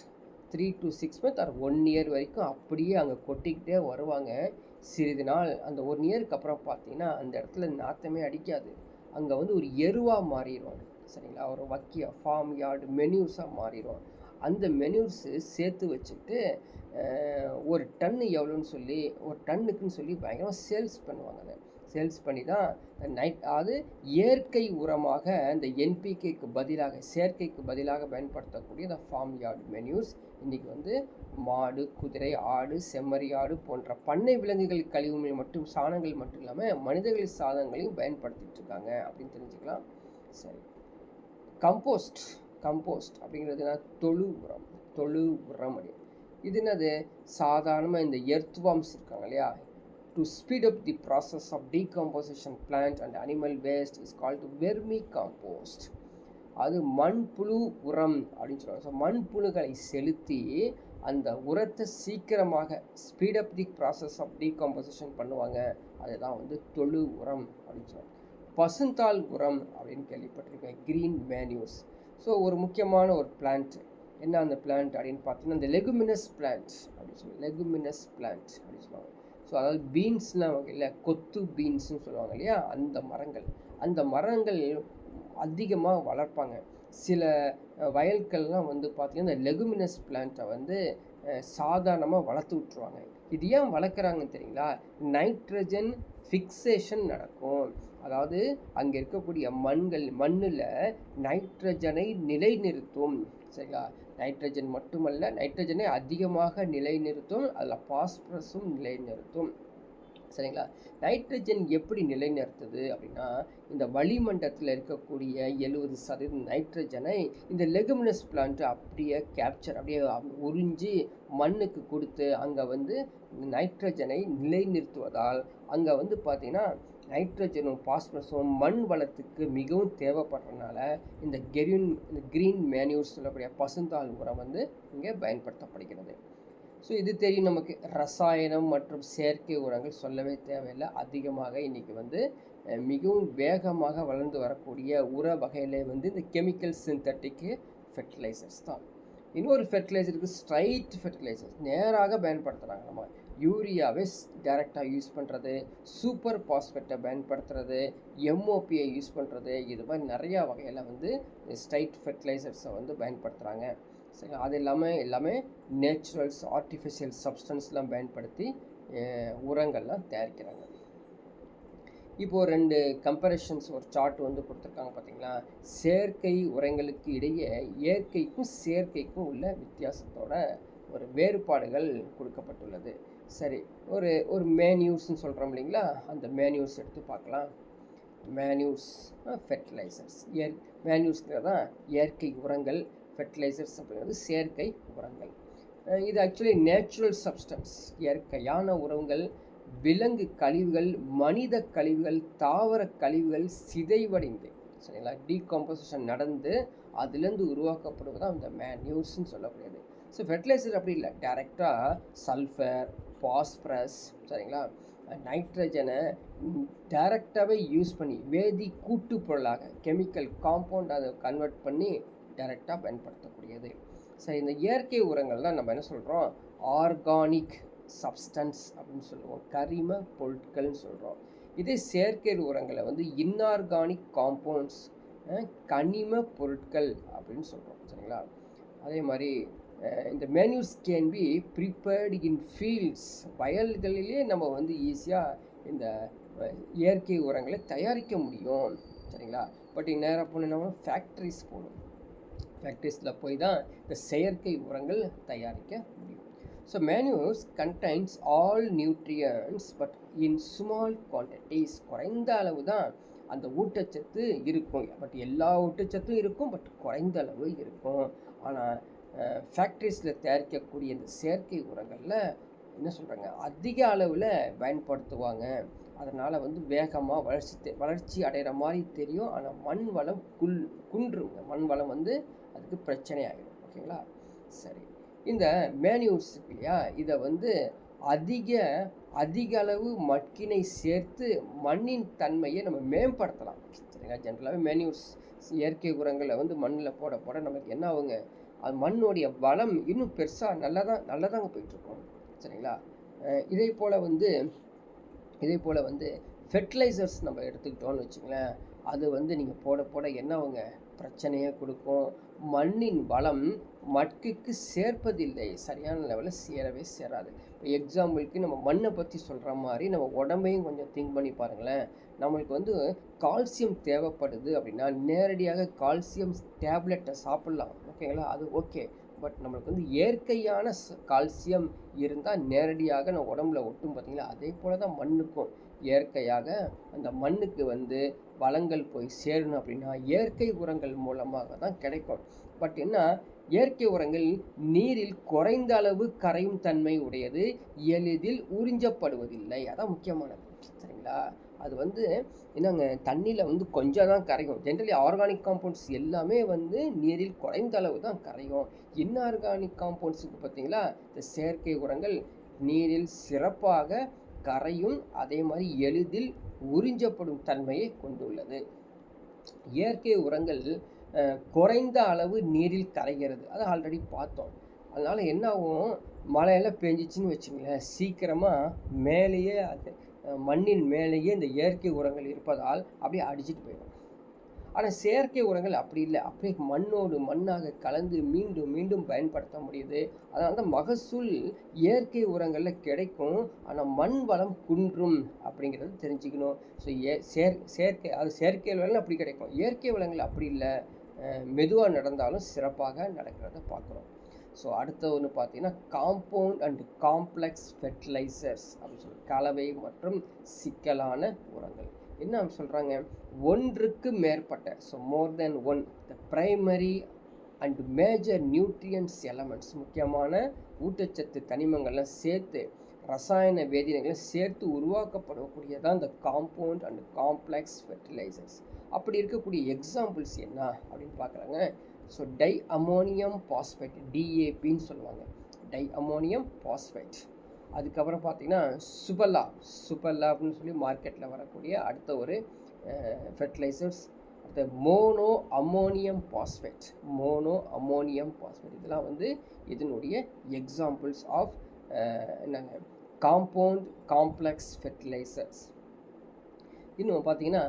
3 to 6 months R 1 year வரைக்கும் அப்படியே அங்கே கொட்டிக்கிட்டே வருவாங்க. சிறிது நாள் அந்த 1 yearக்கு அப்புறம் பார்த்தீங்கன்னா அந்த இடத்துல நாற்றமே அடிக்காது. அங்கே வந்து ஒரு எருவாக மாறிடுவாங்க. சரிங்களா, ஒரு வக்கிய ஃபார்ம் யார்டு மென்யூர்ஸாக மாறிடும். அந்த மென்யூர்ஸு சேர்த்து வச்சுட்டு ஒரு டன்னு எவ்வளோன்னு சொல்லி, ஒரு டன்னுக்குன்னு சொல்லி பயங்கரமாக சேல்ஸ் பண்ணுவாங்க. அதை சேல்ஸ் பண்ணி தான் அது இயற்கை உரமாக இந்த என்பிகேக்கு பதிலாக, செயற்கைக்கு பதிலாக பயன்படுத்தக்கூடிய இந்த ஃபார்ம் யார்டு மென்யூர்ஸ் இன்றைக்கி வந்து மாடு, குதிரை, ஆடு, செம்மறி ஆடு போன்ற பண்ணை விலங்குகள் கழிவுகள் மற்றும் சாணங்கள் மட்டும் இல்லாமல் மனிதர்கள் சாதங்களையும் பயன்படுத்திட்டு இருக்காங்க அப்படின்னு தெரிஞ்சுக்கலாம். சரி, கம்போஸ்ட் அப்படிங்கிறதுனா தொழு உரம் அப்படி. இது என்னது? சாதாரணமாக இந்த எர்த்வார்ம்ஸ் இருக்காங்க இல்லையா, to speed up the process of decomposition plant and animal waste is called vermicompost. அது மண்புழு உரம் அப்படின்னு சொல்லுவாங்க. ஸோ மண்புழுக்களை செலுத்தி அந்த உரத்தை சீக்கிரமாக speed up the process of decomposition பண்ணுவாங்க. அதுதான் வந்து தொழு உரம் அப்படின்னு சொல்லுவாங்க. பசுந்தாள் உரம் அப்படின்னு கேள்விப்பட்டிருக்கேன், க்ரீன் மேன்யூர்ஸ். ஸோ ஒரு முக்கியமான ஒரு பிளான்ட், என்ன அந்த பிளான்ட் அப்படின்னு பார்த்தீங்கன்னா இந்த லெகுமினஸ் பிளான்ட் அப்படின்னு சொல்லுவாங்க. ஸோ அதாவது பீன்ஸ்லாம் இல்லை, கொத்து பீன்ஸ்னு சொல்லுவாங்க இல்லையா, அந்த மரங்கள் அதிகமாக வளர்ப்பாங்க. சில வயல்கள்லாம் வந்து பார்த்திங்கன்னா இந்த லெகுமினஸ் பிளான்ட்டை வந்து சாதாரணமாக வளர்த்து விட்ருவாங்க. இது ஏன் வளர்க்குறாங்கன்னு தெரியுங்களா? நைட்ரஜன் ஃபிக்சேஷன் நடக்கும். அதாவது அங்கே இருக்கக்கூடிய மண்ணில் நைட்ரஜனை நிலைநிறுத்தும். சரிங்களா, நைட்ரஜன் மட்டுமல்ல, நைட்ரஜனை அதிகமாக நிலைநிறுத்தும், அதில் பாஸ்பரஸும் நிலைநிறுத்தும். சரிங்களா, நைட்ரஜன் எப்படி நிலைநிறுத்துது அப்படின்னா, இந்த வளிமண்டலத்தில் இருக்கக்கூடிய 70% நைட்ரஜனை இந்த லெகுமினஸ் பிளான்ட் அப்படியே உறிஞ்சி மண்ணுக்கு கொடுத்து அங்கே வந்து நைட்ரஜனை நிலைநிறுத்துவதால் அங்கே வந்து பார்த்திங்கன்னா நைட்ரஜனும் பாஸ்பரஸும் மண் வளத்துக்கு மிகவும் தேவைப்படுறதுனால இந்த க்ரீன் மேன்யூர்ஸ் சொல்லக்கூடிய பசுந்தாள் உரம் வந்து இங்கே பயன்படுத்தப்படுகிறது. ஸோ இது தெரியும் நமக்கு. ரசாயனம் மற்றும் செயற்கை உரங்கள் சொல்லவே தேவையில்லை. அதிகமாக இன்றைக்கி வந்து மிகவும் வேகமாக வளர்ந்து வரக்கூடிய உர வகையிலே வந்து இந்த கெமிக்கல் சிந்தட்டிக்கு ஃபெர்டிலைசர்ஸ் தான். இன்னொரு ஃபெர்டிலைசருக்கு ஸ்ட்ரைட் ஃபெர்டிலைசர்ஸ் நேராக பயன்படுத்துகிறாங்க. நம்ம யூரியாவை டைரெக்டாக யூஸ் பண்ணுறது, சூப்பர் பாஸ்பேட்டை பயன்படுத்துறது, எம்ஓபியை யூஸ் பண்ணுறது, இது மாதிரி நிறையா வகையில் வந்து ஸ்ட்ரைட் ஃபெர்டிலைசர்ஸை வந்து பயன்படுத்துகிறாங்க. சரி, அது எல்லாமே நேச்சுரல்ஸ், ஆர்டிஃபிஷியல் சப்ஸ்டன்ஸ்லாம் பயன்படுத்தி உரங்கள்லாம் தயாரிக்கிறாங்க. இப்போது 2 கம்பேரிஷன்ஸ், ஒரு சார்ட் வந்து கொடுத்துருக்காங்க பார்த்தீங்களா. செயற்கை உரங்களுக்கு இடையே இயற்கைக்கும் செயற்கைக்கும் உள்ள வித்தியாசத்தோட ஒரு வேறுபாடுகள் கொடுக்கப்பட்டுள்ளது. சரி, ஒரு மேன்யூர்ஸ்ன்னு சொல்கிறோம் இல்லைங்களா, அந்த மேன்யூர்ஸ் எடுத்து பார்க்கலாம். மேன்யூர்ஸ் ஃபெர்டிலைசர்ஸ், மேன்யூர்ஸ்ங்கிறது தான் இயற்கை உரங்கள், ஃபெர்டிலைசர்ஸ் அப்படிங்கிறது செயற்கை உரங்கள். இது ஆக்சுவலி நேச்சுரல் சப்ஸ்டன்ஸ், இயற்கையான உரங்கள். விலங்கு கழிவுகள், மனித கழிவுகள், தாவர கழிவுகள் சிதைவடைந்து, சரிங்களா, டீகம்போசிஷன் நடந்து அதுலேருந்து உருவாக்கப்படுவது தான் அந்த மேன்யூர்ஸ்ன்னு சொல்லக்கூடியது. ஸோ ஃபெர்டிலைசர் அப்படி இல்லை, டைரெக்டாக சல்ஃபர், பாஸ்பரஸ், சரிங்களா, நைட்ரஜனை டைரெக்டாகவே யூஸ் பண்ணி வேதி கூட்டு பொருளாக கெமிக்கல் காம்பவுண்ட் அதை கன்வெர்ட் பண்ணி டைரெக்டாக பயன்படுத்தக்கூடியது. சரி, இந்த இயற்கை உரங்கள் தான் நம்ம என்ன சொல்கிறோம், ஆர்கானிக் சப்ஸ்டன்ஸ் அப்படின்னு சொல்லுவோம், கரிம பொருட்கள்னு சொல்கிறோம். இதே செயற்கை உரங்களை வந்து இன்ஆர்கானிக் காம்பவுண்ட்ஸ், கனிம பொருட்கள் அப்படின்னு சொல்கிறோம், சரிங்களா. அதே மாதிரி இந்த manures can be prepared in fields, வயல்களிலே நம்ம வந்து ஈஸியாக இந்த இயற்கை உரங்களை தயாரிக்க முடியும், சரிங்களா. பட் நேராக போனோம்னா ஃபேக்ட்ரிஸ் போகணும், ஃபேக்ட்ரிஸில் போய் தான் இந்த செயற்கை உரங்கள் தயாரிக்க முடியும். So manures contains all nutrients but in small quantities, குறைந்த அளவு தான் அந்த ஊட்டச்சத்து இருக்கும். பட் எல்லா ஊட்டச்சத்தும் இருக்கும், பட் குறைந்த அளவு இருக்கும். ஆனால் ஃபேக்ட்ரிஸில் தயாரிக்கக்கூடிய இந்த செயற்கை உரங்களில் என்ன சொல்கிறாங்க, அதிக அளவில் பயன்படுத்துவாங்க. அதனால் வந்து வேகமாக வளர்ச்சி அடைகிற மாதிரி தெரியும். ஆனால் மண் வளம் குன்றுங்க, மண் வளம் வந்து அதுக்கு பிரச்சனை ஆகிடும். ஓகேங்களா. சரி, இந்த மேன்யூர்ஸ் இல்லையா, இதை வந்து அதிக அளவு மட்கினை சேர்த்து மண்ணின் தன்மையை நம்ம மேம்படுத்தலாம், சரிங்களா. ஜென்ரலாகவே மேன்யூர்ஸ் இயற்கை உரங்களை வந்து மண்ணில் போட நமக்கு என்ன ஆகுங்க, அது மண்ணுடைய வளம் இன்னும் பெருசாக நல்லதாங்க போயிட்டுருக்கோம், சரிங்களா. இதே போல் வந்து ஃபெர்டிலைசர்ஸ் நம்ம எடுத்துக்கிட்டோன்னு வச்சுங்களேன், அது வந்து நீங்கள் போட என்ன ஆகுங்க, பிரச்சனையே கொடுக்கும். மண்ணின் வளம் மட்குக்கு சேர்ப்பதில்லை, சரியான லெவலில் சேராது. இப்போ எக்ஸாம்பிளுக்கு நம்ம மண்ணை பற்றி சொல்கிற மாதிரி நம்ம உடம்பையும் கொஞ்சம் திங்க் பண்ணி பாருங்களேன். நம்மளுக்கு வந்து கால்சியம் தேவைப்படுது அப்படின்னா நேரடியாக கால்சியம் டேப்லெட்டை சாப்பிட்லாம், ஓகேங்களா, அது ஓகே. பட் நம்மளுக்கு வந்து இயற்கையான கால்சியம் இருந்தால் நேரடியாக நம்ம உடம்புல ஒட்டும், பார்த்தீங்களா. அதே போல் தான் மண்ணுக்கும் இயற்கையாக அந்த மண்ணுக்கு வந்து வளங்கள் போய் சேரணும் அப்படின்னா இயற்கை உரங்கள் மூலமாக தான் கிடைக்கும். பட் என்ன, இயற்கை உரங்கள் நீரில் குறைந்த அளவு கரையும் தன்மை உடையது, எளிதில் உறிஞ்சப்படுவதில்லை. அதான் முக்கியமானது, சரிங்களா. அது வந்து என்னங்க, தண்ணியில் வந்து கொஞ்சம் தான் கரையும். ஜென்ரலி ஆர்கானிக் காம்பவுண்ட்ஸ் எல்லாமே வந்து நீரில் குறைந்த அளவு தான் கரையும். இன்ஆர்கானிக் காம்பவுண்ட்ஸுக்கு பார்த்தீங்களா, இந்த செயற்கை உரங்கள் நீரில் சிறப்பாக கரையும், அதே மாதிரி எளிதில் உறிஞ்சப்படும் தன்மையை கொண்டுள்ளது. இயற்கை உரங்கள் குறைந்த அளவு நீரில் கரைகிறது, அதை ஆல்ரெடி பார்த்தோம். அதனால் என்ன ஆகும், மழையெல்லாம் பெஞ்சிச்சின்னு வச்சுங்களேன், சீக்கிரமாக மேலேயே அது மண்ணின் மேலேயே இந்த இயற்கை உரங்கள் இருப்பதால் அப்படியே அடிச்சிட்டு போயிடும். ஆனால் செயற்கை உரங்கள் அப்படி இல்லை, அப்படியே மண்ணோடு மண்ணாக கலந்து மீண்டும் மீண்டும் பயன்படுத்த முடியுது. அதனால தான் மகசூல் இயற்கை உரங்களில் கிடைக்கும், ஆனால் மண் வளம் குன்றும் அப்படிங்கிறது தெரிஞ்சுக்கணும். ஸோ செயற்கை வளங்கள் அப்படி கிடைக்கும், இயற்கை வளங்கள் அப்படி இல்லை, மெதுவாக நடந்தாலும் சிறப்பாக நடக்கிறத பார்க்குறோம். ஸோ அடுத்த ஒன்று பார்த்தீங்கன்னா காம்பவுண்ட் அண்ட் காம்ப்ளெக்ஸ் ஃபெர்டிலைசர்ஸ் அப்படின்னு சொல்லி, கலவை மற்றும் சிக்கலான உரங்கள். என்ன சொல்கிறாங்க, ஒன்றுக்கு மேற்பட்ட, so more then one, the primary and major nutrients elements, முக்கியமான ஊட்டச்சத்து தனிமங்கள்லாம் சேர்த்து ரசாயன வேதியினங்களை சேர்த்து உருவாக்கப்படக்கூடியதான் இந்த காம்பவுண்ட் அண்ட் காம்ப்ளெக்ஸ் ஃபெர்டிலைசர்ஸ். அப்படி இருக்கக்கூடிய எக்ஸாம்பிள்ஸ் என்ன அப்படின்னு பார்க்குறாங்க. ஸோ டை அமோனியம் பாஸ்பேட், டிஏபின்னு சொல்லுவாங்க, டை அமோனியம் பாஸ்பேட். அதுக்கப்புறம் பார்த்தீங்கன்னா சுபல்லா அப்படின்னு சொல்லி மார்க்கெட்டில் வரக்கூடிய அடுத்த ஒரு ஃபெர்டிலைசர்ஸ். அடுத்த மோனோ அமோனியம் பாஸ்பேட், இதெல்லாம் வந்து இதனுடைய எக்ஸாம்பிள்ஸ் ஆஃப் என்னங்க, காம்பவுண்ட் காம்ப்ளெக்ஸ் ஃபெர்டிலைசர்ஸ். இன்னும் பார்த்தீங்கன்னா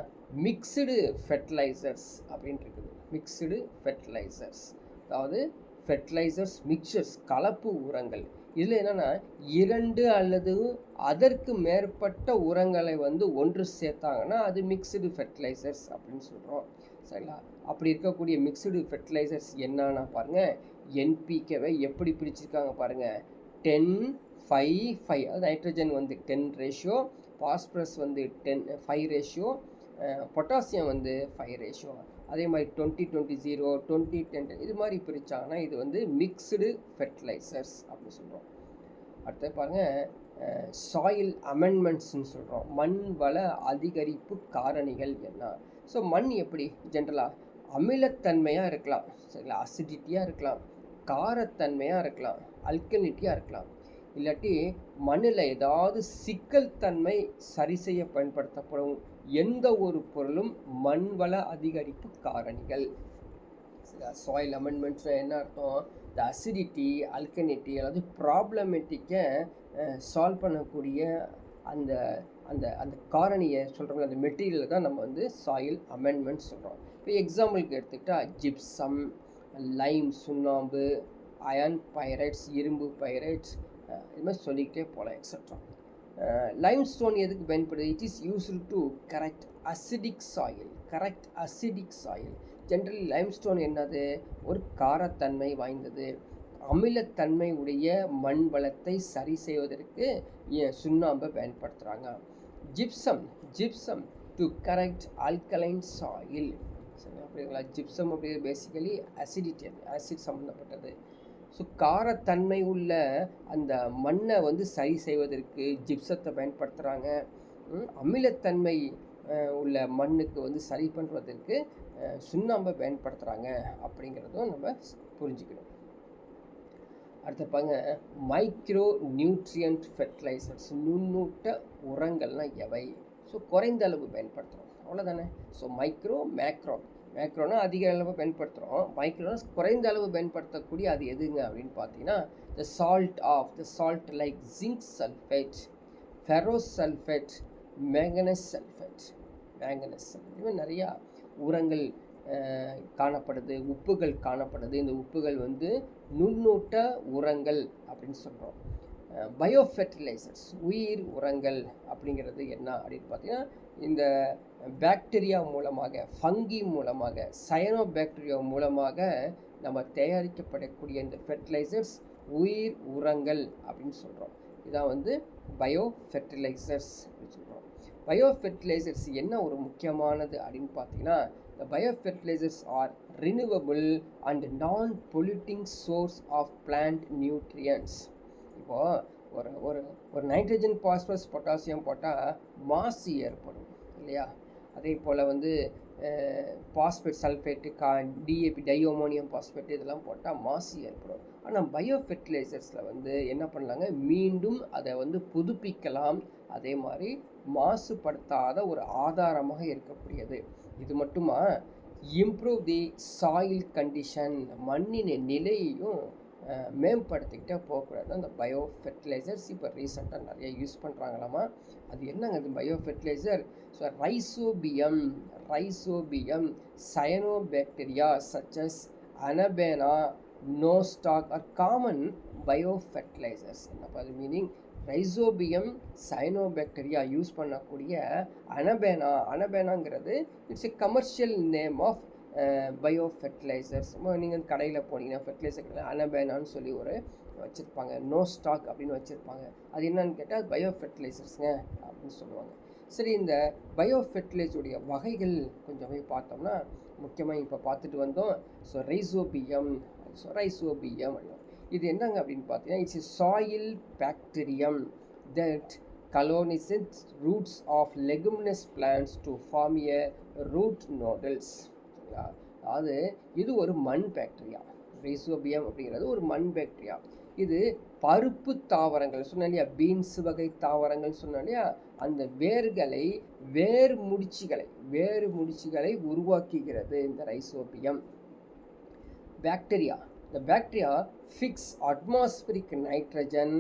மிக்சடு ஃபெர்டிலைசர்ஸ் அப்படின்ட்டு இருக்குது. மிக்சடு ஃபெர்டிலைசர்ஸ், அதாவது ஃபெர்டிலைசர்ஸ் மிக்சர்ஸ், கலப்பு உரங்கள். இதில் என்னென்னா 2 அல்லது அதற்கு மேற்பட்ட உரங்களை வந்து ஒன்று சேர்த்தாங்கன்னா அது மிக்சடு ஃபெர்டிலைசர்ஸ் அப்படின்னு சொல்கிறோம், சரிங்களா. அப்படி இருக்கக்கூடிய மிக்சடு ஃபெர்டிலைசர்ஸ் என்னன்னா பாருங்கள், என்பிகேவை எப்படி பிரிச்சிருக்காங்க பாருங்கள், 10-5-5, அது நைட்ரஜன் வந்து 10 ரேஷியோ, பாஸ்பரஸ் வந்து 5 ரேஷியோ, பொட்டாசியம் வந்து 5 ரேஷியோ. அதே மாதிரி 20-20-0, 20-10 இது மாதிரி பிரித்தாங்கன்னா இது வந்து மிக்சடு ஃபெர்டிலைசர்ஸ் அப்படின்னு சொல்கிறோம். அடுத்து பாருங்கள், சாயில் அமெண்ட்மெண்ட்ஸ்ன்னு சொல்கிறோம், மண் வள அதிகரிப்பு காரணிகள் என்ன. ஸோ மண் எப்படி ஜென்ரலாக அமிலத்தன்மையாக இருக்கலாம், சரிங்களா, அசிடிட்டியாக இருக்கலாம், காரத்தன்மையாக இருக்கலாம், அல்கலிட்டியாக இருக்கலாம். இல்லாட்டி மண்ணில் ஏதாவது சிக்கல் தன்மை சரி செய்ய பயன்படுத்தப்படும் எந்த ஒரு பொருளும் மண் வள அதிகரிப்பு காரணிகள். சாயில் அமெண்ட்மெண்ட்ஸ்னால் என்ன அர்த்தம்? த அசிடிட்டி, அல்கனிட்டி அதாவது ப்ராப்ளமேட்டிக்கை சால்வ் பண்ணக்கூடிய அந்த அந்த அந்த காரணியை சொல்கிறோம்ல, அந்த மெட்டீரியலை தான் நம்ம வந்து சாயில் அமெண்ட்மெண்ட்ஸ் சொல்கிறோம். இப்போ எக்ஸாம்பிளுக்கு எடுத்துக்கிட்டால் ஜிப்சம், லைம் சுண்ணாம்பு, அயன் பைரைட்ஸ், இரும்பு பைரைட்ஸ், இது மாதிரி சொல்லிக்கிட்டே போகலாம் எக்ஸட்ரா. லைம் ஸ்டோன் எதுக்கு பயன்படுது? It is used to correct acidic soil. Generally limestone என்னது? ஒரு காரத்தன்மை வாய்ந்தது. அமிலத்தன்மை உடைய மண் வளத்தை சரி செய்வதற்கு சுண்ணாம்பை பயன்படுத்துகிறாங்க. Gypsum to correct alkaline soil. சரி, அப்படிங்களா? ஜிப்சம் அப்படி பேசிக்கலி அசிடிட்டி, ஆசிட் சம்மந்தப்பட்டது. ஸோ காரத்தன்மை உள்ள அந்த மண்ணை வந்து சரி செய்வதற்கு ஜிப்சத்தை பயன்படுத்துகிறாங்க. அமிலத்தன்மை உள்ள மண்ணுக்கு வந்து சரி பண்ணுறதுக்கு சுண்ணாம்பை பயன்படுத்துகிறாங்க அப்படிங்கிறதும் நம்ம புரிஞ்சுக்கணும். அடுத்த பாருங்க, மைக்ரோ நியூட்ரியன்ட் ஃபெர்டிலைசர்ஸ், நுண்ணூட்ட உரங்கள்லாம் எவை? ஸோ குறைந்த அளவு பயன்படுத்துகிறோம், அவ்வளோதானே. ஸோ மேக்ரோனா அதிக அளவு பயன்படுத்துகிறோம், மைக்ரோனா குறைந்த அளவு பயன்படுத்தக்கூடிய அது எதுங்க அப்படின்னு பார்த்தீங்கன்னா, the salt like zinc sulphate, Feroz sulphate, manganese sulphate. இதுமாதிரி நிறையா உரங்கள் காணப்படுது, உப்புகள் காணப்படுது. இந்த உப்புகள் வந்து நுண்ணூட்ட உரங்கள் அப்படின்னு சொல்கிறோம். பயோ ஃபெர்டிலைசர்ஸ், உயிர் உரங்கள் அப்படிங்கிறது என்ன அப்படின்னு பார்த்தீங்கன்னா, இந்த பாக்டீரியா மூலமாக, ஃபங்கி மூலமாக, சயனோ பாக்டீரியா மூலமாக நம்ம தயாரிக்கப்படக்கூடிய இந்த ஃபெர்டிலைசர்ஸ் உயிர் உரங்கள் அப்படின்னு சொல்கிறோம். இதான் வந்து பயோ ஃபெர்டிலைசர்ஸ் அப்படின்னு சொல்கிறோம். பயோ ஃபெர்டிலைசர்ஸ் என்ன ஒரு முக்கியமானது அப்படின்னு பார்த்தீங்கன்னா, the biofertilizers are renewable and non-polluting source of plant nutrients. இப்போது ஒரு நைட்ரஜன், பாஸ்பரஸ், பொட்டாசியம் போட்டால் மாசு ஏற்படும் இல்லையா? அதே போல் வந்து பாஸ்பேட், சல்ஃபேட்டு, டிஏபி, டையோமோனியம் பாஸ்பேட் இதெல்லாம் போட்டால் மாசு ஏற்படும். ஆனால் பயோ ஃபெர்டிலைசர்ஸில் வந்து என்ன பண்ணலாங்க, மீண்டும் அதை வந்து புதுப்பிக்கலாம். அதே மாதிரி மாசுபடுத்தாத ஒரு ஆதாரமாக இருக்கக்கூடியது. இது மட்டுமா, இம்ப்ரூவ் தி சாயில் கண்டிஷன், மண்ணின் நிலையையும் மேம்படுத்திக்கிட்டே போகக்கூடாது. அந்த பயோ ஃபெர்டிலைசர்ஸ் இப்போ ரீசெண்டாக நிறைய யூஸ் பண்ணுறாங்களாமா. அது என்னங்க அது bio fertiliser? So Rhizobium, cyanobacteria such as Anabaena, Nostoc are common bio fertilizers. என்னப்பா அது மீனிங்? ரைசோபியம், சயனோபாக்டீரியா யூஸ் பண்ணக்கூடிய அனபேனாங்கிறது it's a commercial name of bio fertilizers. நீங்கள் கடையில் போனீங்கன்னா ஃபெர்டிலைசர் கடையில் அனபேனான்னு சொல்லி ஒரு வச்சுருப்பாங்க, நோ ஸ்டாக் அப்படின்னு வச்சுருப்பாங்க. அது என்னன்னு கேட்டால் அது பயோ ஃபெர்டிலைசர்ஸுங்க அப்படின்னு சொல்லுவாங்க. சரி, இந்த பயோ ஃபெர்டிலைசருடைய வகைகள் கொஞ்சம் போய் பார்த்தோம்னா, முக்கியமாக இப்போ பார்த்துட்டு வந்தோம். ஸோ ரைசோபியம் இது என்னங்க அப்படின்னு பார்த்தீங்கன்னா, it's a soil bacterium that colonizes roots of leguminous plants to form a root nodules. அதாவது இது ஒரு மண் பாக்டீரியா. ரைசோபியம் அப்படிங்கிறது ஒரு மண் பாக்டீரியா. இது பருப்பு தாவரங்கள் சொன்ன இல்லையா, பீன்ஸ் வகை தாவரங்கள் சொன்ன இல்லையா, அந்த வேர் முடிச்சுகளை உருவாக்குகிறது இந்த rhizobium bacteria. The bacteria fix atmospheric nitrogen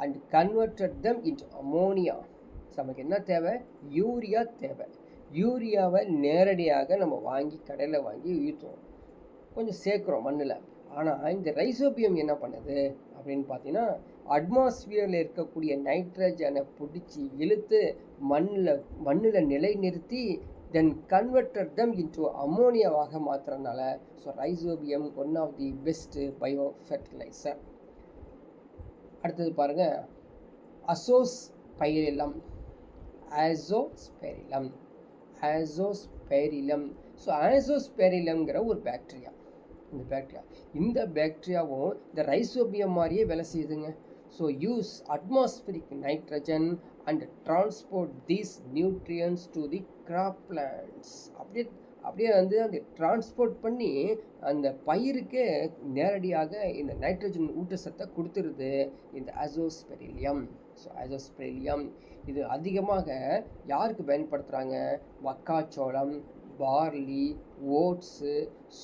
and converted them into ammonia. நமக்கு என்ன தேவை? யூரியா தேவை. யூரியாவை நேரடியாக நம்ம கடையில் வாங்கி ஊற்றுவோம், கொஞ்சம் சேர்க்குறோம் மண்ணில். ஆனால் இந்த ரைசோபியம் என்ன பண்ணுது அப்படின்னு பார்த்தீங்கன்னா, அட்மாஸ்பியரில் இருக்கக்கூடிய நைட்ரஜனை பிடிச்சி இழுத்து மண்ணில் நிலைநிறுத்தி தென் கன்வெர்டட் தம் இன்டு அம்மோனியாவாக மாற்றுறதுனால so Rhizobium one of the best bio fertilizer. அடுத்தது பாருங்கள், அசோஸ்பைரிலம். ஸோ ஆசோஸ்பெரிலம்ங்கிற ஒரு பாக்டீரியா. இந்த பாக்டீரியாவும் இந்த ரைசோபியம் மாதிரியே வேலை செய்யுதுங்க. So use atmospheric nitrogen and transport these nutrients to the crop plants. அப்படியே அப்படியே வந்து அந்த டிரான்ஸ்போர்ட் பண்ணி அந்த பயிருக்கே நேரடியாக இந்த நைட்ரஜன் ஊட்டச்சத்தை கொடுத்துருது இந்த அசோஸ்பெரிலியம். ஸோ அசோஸ்பெரிலியம் இது அதிகமாக யாருக்கு பயன்படுத்துகிறாங்க? மக்காச்சோளம், பார்லி, ஓட்ஸு,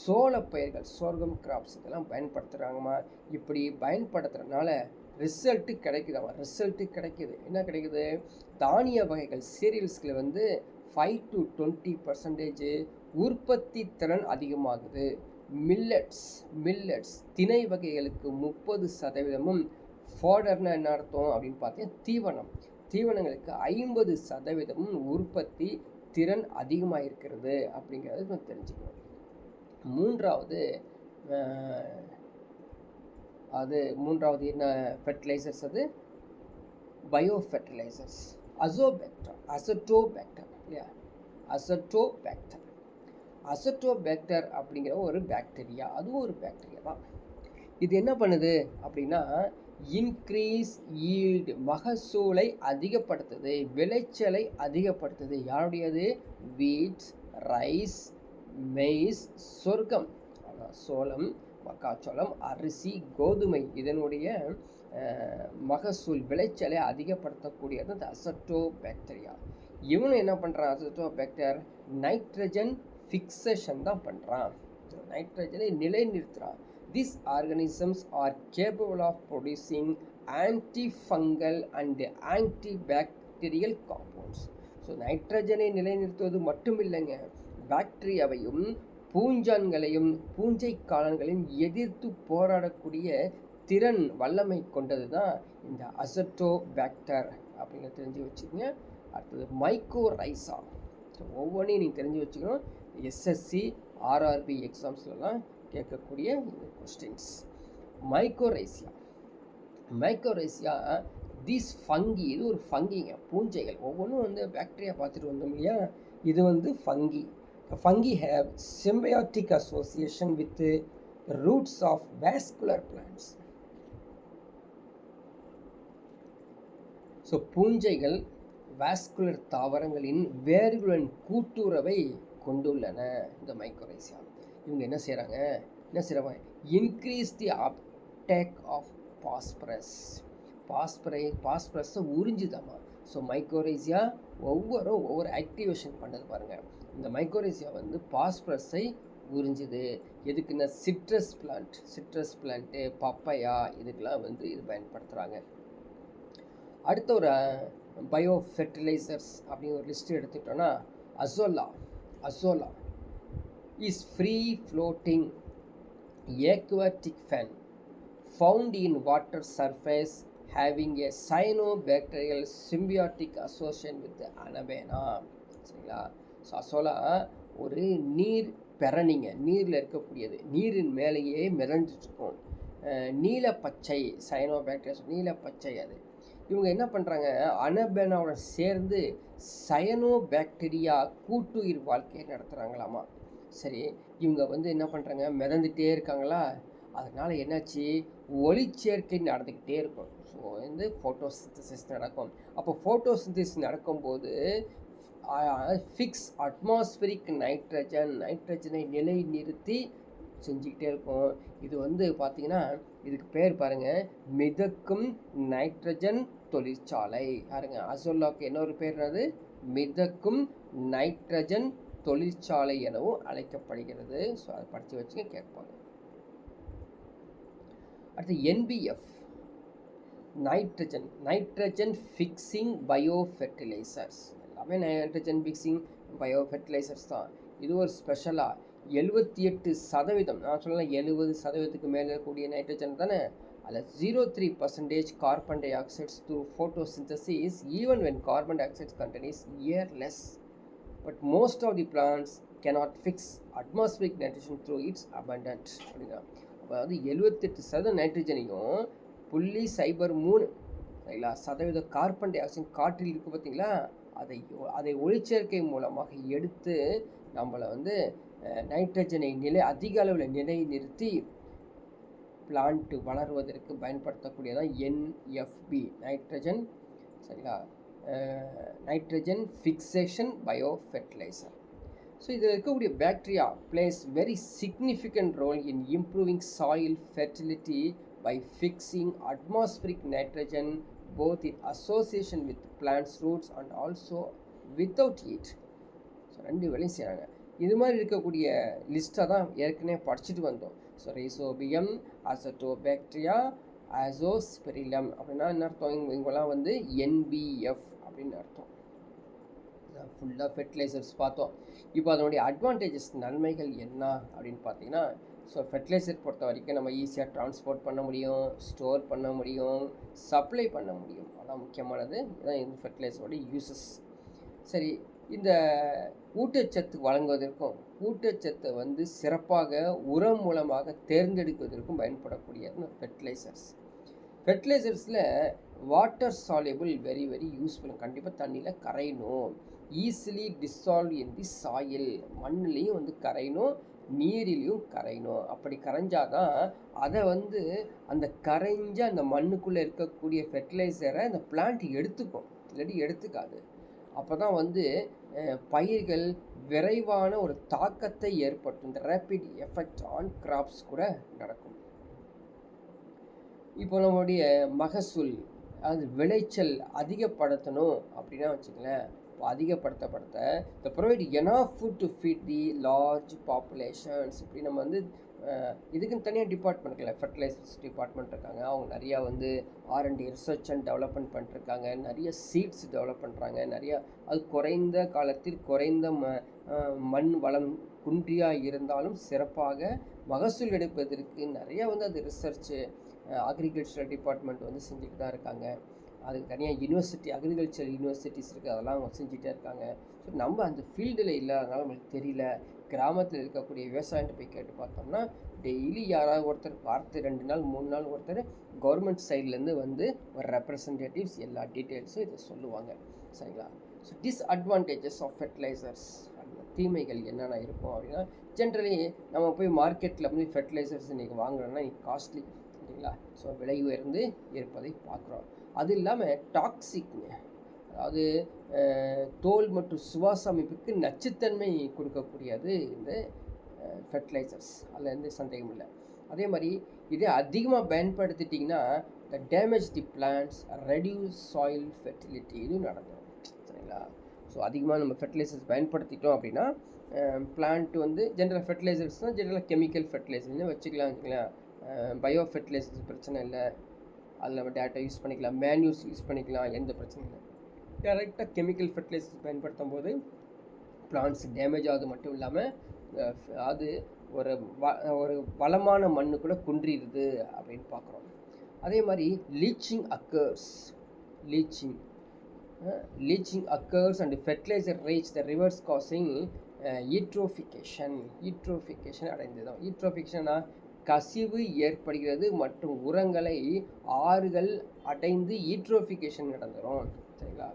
சோளப்பயிர்கள், சோர்கம் கிராப்ஸ் இதெல்லாம் பயன்படுத்துகிறாங்கம்மா. இப்படி பயன்படுத்துறதுனால ரிசல்ட்டு கிடைக்குது. என்ன கிடைக்குது? தானிய வகைகள் சீரியல்ஸில் வந்து 5 to 20% உற்பத்தி திறன் அதிகமாகுது. மில்லட்ஸ் திணை வகைகளுக்கு 30%, ஃபோடர்னா என்ன அர்த்தம் அப்படின்னு பார்த்தீங்கன்னா தீவனங்களுக்கு 50% உற்பத்தி திறன் அதிகமாக இருக்கிறது அப்படிங்கிறது நம்ம தெரிஞ்சுக்கணும். மூன்றாவது என்ன ஃபெர்டிலைசர்ஸ்? அது பயோ ஃபெர்டிலைசர்ஸ். அசட்டோபேக்டர் அப்படிங்கிற ஒரு பாக்டீரியா, அதுவும் ஒரு பாக்டீரியா தான். இது என்ன பண்ணுது அப்படின்னா இன்க்ரீஸ் ஈல்டு, மகசூலை அதிகப்படுத்துது, விளைச்சலை அதிகப்படுத்துது. யாருடையது? வீட், ரைஸ், மெய்ஸ், சொர்க்கம், சோளம், மக்காச்சோளம், அரிசி, கோதுமை இதனுடைய மகசூல் விளைச்சலை அதிகப்படுத்தக்கூடியது இந்த அசட்டோபாக்டீரியா. இவனும் என்ன பண்ணுறான்? அசட்டோபாக்டர் நைட்ரஜன் ஃபிக்சேஷன் தான் பண்ணுறான், நைட்ரஜனை நிலைநிறுத்துகிறான். These organisms are capable of producing antifungal and antibacterial compounds. So நைட்ரஜனை நிலைநிறுத்துவது மட்டும் இல்லைங்க, பாக்டீரியாவையும் பூஞ்சான்களையும் பூஞ்சை காலங்களையும் எதிர்த்து போராடக்கூடிய திறன் வல்லமை கொண்டது தான் இந்த அசட்டோபாக்டர் அப்படிங்கிறத தெரிஞ்சு வச்சுக்கோங்க. அடுத்தது மைக்கோரைசா. ஸோ ஒவ்வொன்றையும் நீங்கள் தெரிஞ்சு வச்சுக்கணும். எஸ்எஸ்சி, ஆர்ஆர்பி எக்ஸாம்ஸ்லாம் கேட்கக்கூடிய இந்த கொஸ்டின்ஸ். மைக்கோரைசியா தீஸ் ஃபங்கி, இது ஒரு ஃபங்கிங்க, பூஞ்சைகள். ஒவ்வொன்றும் வந்து பாக்டீரியா பார்த்துட்டு வந்தோம் இல்லையா, இது வந்து funky. Fungi have symbiotic association with the roots of vascular plants. So பூஞ்சைகள் வாஸ்குலர் தாவரங்களின் வேர்களுடன் கூட்டுறவை கொண்டுள்ளன இந்த மைக்கோரைசியா. இவங்க என்ன செய்கிறாங்க? இன்க்ரீஸ் தி அப்டேக் ஆஃப் பாஸ்பரஸை உறிஞ்சுதாமா. ஸோ மைக்கோரைசியா ஒவ்வொரு ஆக்டிவேஷன் பண்ணது பாருங்கள். இந்த மைக்கோரைசியா வந்து பாஸ்பரஸை உறிஞ்சுது. எதுக்குன்னா சிட்ரஸ் பிளான்ட்டு, பப்பையா இதுக்கெல்லாம் வந்து இது பயன்படுத்துகிறாங்க. அடுத்த ஒரு பயோ ஃபெர்டிலைசர்ஸ் அப்படின்னு ஒரு லிஸ்ட்டு எடுத்துக்கிட்டோன்னா azolla is free floating aquatic fan found in water surface having a cyanobacterial symbiotic association with anabena. சரிங்களா? ஸோ அசோலா ஒரு நீர் பெரணிங்க, நீரில் இருக்கக்கூடியது, நீரின் மேலேயே மிதந்துட்டுருக்கும். நீலப்பச்சை சயனோபாக்டீரியா, நீலப்பச்சை அது. இவங்க என்ன பண்ணுறாங்க? அனபெனாவோட சேர்ந்து சயனோபாக்டீரியா கூட்டுயிர் வாழ்க்கையை நடத்துகிறாங்களாமா. சரி, இவங்க வந்து என்ன பண்ணுறாங்க? மிதந்துகிட்டே இருக்காங்களா, அதனால் என்னாச்சு? ஒளிச்சேர்க்கை நடந்துக்கிட்டே இருக்கும். ஸோ வந்து ஃபோட்டோசிந்தசிஸ் நடக்கும். அப்போ ஃபோட்டோசிந்தசிஸ் நடக்கும்போது ஃபிக்ஸ் அட்மாஸ்பரிக் நைட்ரஜனை நிலை நிறுத்தி செஞ்சுக்கிட்டே இருக்கும். இது வந்து பார்த்திங்கன்னா இதுக்கு பேர் பாருங்கள், மிதக்கும் நைட்ரஜன் தொழிற்சாலை. பாருங்க, அசோலாவுக்கு இன்னொரு பேர் என்னது? மிதக்கும் நைட்ரஜன் தொழிற்சாலை எனவும் அழைக்கப்படுகிறது. ஸோ அதை படித்து வச்சுக்க கேட்பாங்க. அடுத்து NBF, nitrogen fixing bio fertilisers. எல்லாமே நைட்ரஜன் ஃபிக்ஸிங் பயோ ஃபெர்டிலைசர்ஸ் தான். இது ஒரு ஸ்பெஷலாக 78%, நான் சொல்லலாம் 70%க்கு மேலே இருக்கக்கூடிய நைட்ரஜன் தானே, அதில் 0.3% carbon dioxides through photosynthesis even when carbon dioxides content is airless. But most of the plants cannot fix atmospheric nitrogen through its abundant. அப்படின்னா அதாவது 78% நைட்ரஜனையும் 0.03 சரிங்களா சதவீத கார்பன் டை ஆக்சைடு காற்றில் இருக்குது பார்த்தீங்களா, அதை ஒளிச்சேர்க்கை மூலமாக எடுத்து நம்மளை வந்து நைட்ரஜனை அதிக அளவில் நிலை நிறுத்தி பிளான்ட்டு வளருவதற்கு பயன்படுத்தக்கூடியதான் NFB, நைட்ரஜன் சரிங்களா, nitrogen fixation bio fertiliser. So இதில் இருக்கக்கூடிய bacteria plays very significant role in improving soil fertility by fixing atmospheric nitrogen both in association with plants roots and also without it. So ரெண்டு வேலையும் செய்கிறாங்க. இது மாதிரி இருக்கக்கூடிய லிஸ்ட்டை தான் ஏற்கனவே படிச்சுட்டு வந்தோம். ஸோ ரைசோபியம், அசட்டோபாக்டீரியா, அசோஸ்பெரிலம் அப்படின்னா என்ன அர்த்தம்? இவங்கெல்லாம் வந்து என்பிஎஃப் அப்படின்னு அர்த்தம். ஃபுல்லாக ஃபெர்டிலைசர்ஸ் பார்த்தோம். இப்போ அதனுடைய அட்வான்டேஜஸ், நன்மைகள் என்ன அப்படின்னு பார்த்தீங்கன்னா, ஸோ ஃபெர்டிலைசர் பொறுத்த வரைக்கும் நம்ம ஈஸியாக ட்ரான்ஸ்போர்ட் பண்ண முடியும், ஸ்டோர் பண்ண முடியும், சப்ளை பண்ண முடியும். அதான் முக்கியமானது. இதுதான் இந்த ஃபெர்டிலைசரோட யூசஸ். சரி, இந்த ஊட்டச்சத்து வழங்குவதற்கும் ஊட்டச்சத்தை வந்து சிறப்பாக உரம் மூலமாக தேர்ந்தெடுப்பதற்கும் பயன்படக்கூடியது ஃபெர்டிலைசர்ஸ். ஃபெர்டிலைசர்ஸில் water soluble very very useful. கண்டிப்பாக தண்ணியில் கரையணும். Easily dissolve in the soil, மண்ணுலேயும் வந்து கரையணும், நீரிலையும் கரையணும். அப்படி கரைஞ்சாதான் அதை வந்து அந்த கரைஞ்ச அந்த மண்ணுக்குள்ளே இருக்கக்கூடிய ஃபெர்டிலைசரை அந்த பிளான்ட் எடுத்துக்கும், இல்லாட்டி எடுத்துக்காது. அப்போ தான் வந்து பயிர்கள் விரைவான ஒரு தாக்கத்தை ஏற்படுத்தும். இந்த ரேப்பிட் எஃபெக்ட் ஆன் கிராப்ஸ் கூட நடக்கும். இப்போ நம்மளுடைய மகசூல், அது விளைச்சல் அதிகப்படுத்தணும் அப்படின்னா வச்சுக்கலேன், அதிகப்படுத்தப்படுத்த the provide enough food to feed the large populations. இப்படி நம்ம வந்து இதுக்குன்னு தனியாக டிபார்ட்மெண்ட் இருக்குல்ல, ஃபெர்டிலைசர்ஸ் டிபார்ட்மெண்ட் இருக்காங்க. அவங்க நிறையா வந்து R&D ரிசர்ச் அண்ட் டெவலப்மெண்ட் பண்ணிட்டுருக்காங்க. நிறைய சீட்ஸ் டெவலப் பண்ணுறாங்க. நிறையா அது குறைந்த காலத்தில் குறைந்த மண் வளம் குன்றியாக இருந்தாலும் சிறப்பாக மகசூல் எடுப்பதற்கு நிறையா வந்து அது ரிசர்ச்சு அக்ரிகல்ச்சரல் டிபார்ட்மெண்ட் வந்து செஞ்சுட்டு தான் இருக்காங்க. அதுக்கு தனியாக யூனிவர்சிட்டி, அக்ரிகல்ச்சர் யூனிவர்சிட்டிஸ் இருக்குது, அதெல்லாம் அவங்க செஞ்சுட்டே இருக்காங்க. ஸோ நம்ம அந்த ஃபீல்டில் இல்லாதனால நம்மளுக்கு தெரியல. கிராமத்தில் இருக்கக்கூடிய விவசாயிகிட்ட போய் கேட்டு பார்த்தோம்னா டெய்லி யாராவது ஒருத்தர் வாரத்து 2 நாள் 3 நாள் ஒருத்தர் கவர்மெண்ட் சைட்லேருந்து வந்து ஒரு ரெப்ரசன்டேட்டிவ்ஸ் எல்லா டீட்டெயில்ஸும் இதை சொல்லுவாங்க. சரிங்களா? ஸோ டிஸ்அட்வான்டேஜஸ் ஆஃப் ஃபெர்டிலைசர்ஸ், அந்த தீமைகள் என்னென்ன இருக்கும் அப்படின்னா, ஜென்ரலி நம்ம போய் மார்க்கெட்டில் வந்து ஃபெர்டிலைசர்ஸ் இன்றைக்கி வாங்குறோன்னா இன்றைக்கி காஸ்ட்லி இல்லைங்களா? ஸோ விலை உயர்ந்து இருப்பதை பார்க்குறோம். அது இல்லாமல் டாக்ஸிக்ங்க, அதாவது தோல் மற்றும் சுவாச அமைப்புக்கு நச்சுத்தன்மை கொடுக்கக்கூடியது இந்த ஃபெர்டிலைசர்ஸ். அதில் எந்த சந்தேகம் இல்லை. அதே மாதிரி இதே அதிகமாக பயன்படுத்திட்டிங்கன்னா the damage the plants, reduce soil fertility, இதுவும் நடக்கும். சரிங்களா? ஸோ அதிகமாக நம்ம ஃபெர்டிலைசர்ஸ் பயன்படுத்திட்டோம் அப்படின்னா பிளான்ட் வந்து ஜென்ரல் ஃபெர்டிலைசர்ஸ்னால் ஜென்ரலாக கெமிக்கல் ஃபெர்டிலைசர்ஸ்னு வச்சுக்கலாம். பயோ ஃபெர்டிலைசர்ஸ் பிரச்சனை இல்லை, அதில் நம்ம டேரெக்டாக யூஸ் பண்ணிக்கலாம், மேன்யூஸ் யூஸ் பண்ணிக்கலாம், எந்த பிரச்சனையும் இல்லை. டேரெக்டாக கெமிக்கல் ஃபெர்டிலைசர்ஸ் பயன்படுத்தும் போது பிளான்ட்ஸ் டேமேஜ் ஆகுது மட்டும் இல்லாமல் அது ஒரு வளமான மண்ணு கூட குன்றிடுது அப்படின்னு பார்க்குறோம். அதே மாதிரி leaching occurs and fertilizer reach the rivers causing eutrophication அடைந்ததும். ஈட்ரோஃபிகேஷனா கசிவு ஏற்படுகிறது மற்றும் உரங்களை ஆறுகள் அடைந்து ஈட்ரோஃபிகேஷன் நடந்துடும். சரிங்களா?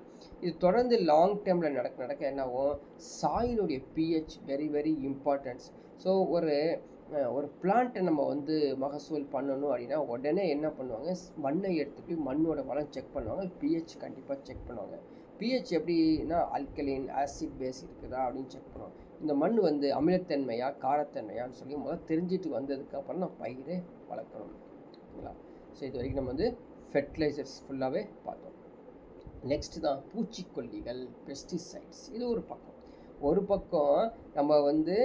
இது தொடர்ந்து லாங் டேர்மில் நடக்க என்னாகும், சாயிலுடைய pH very very importance. So ஒரு பிளான்ட்டை நம்ம வந்து மகசூல் பண்ணணும் அப்படின்னா உடனே என்ன பண்ணுவாங்க, மண்ணை எடுத்துகிட்டு மண்ணோட வளம் செக் பண்ணுவாங்க, பிஹெச் கண்டிப்பாக செக் பண்ணுவாங்க. பிஹெச் எப்படின்னா ஆல்கலைன், ஆசிட் பேஸ் இருக்குதா அப்படின்னு செக் பண்ணுவோம். இந்த மண் வந்து அமிலத்தன்மையா காரத்தன்மையான்னு சொல்லி முதல்ல தெரிஞ்சுட்டு வந்ததுக்கப்புறம் நம்ம பயிரை வளர்க்கணும். ஓகேங்களா? ஸோ இது வரைக்கும் நம்ம வந்து ஃபெர்டிலைசர்ஸ் ஃபுல்லாகவே பார்த்தோம். நெக்ஸ்ட் தான் பூச்சிக்கொல்லிகள், பெஸ்டிசைட்ஸ். இது ஒரு பக்கம் நம்ம வந்து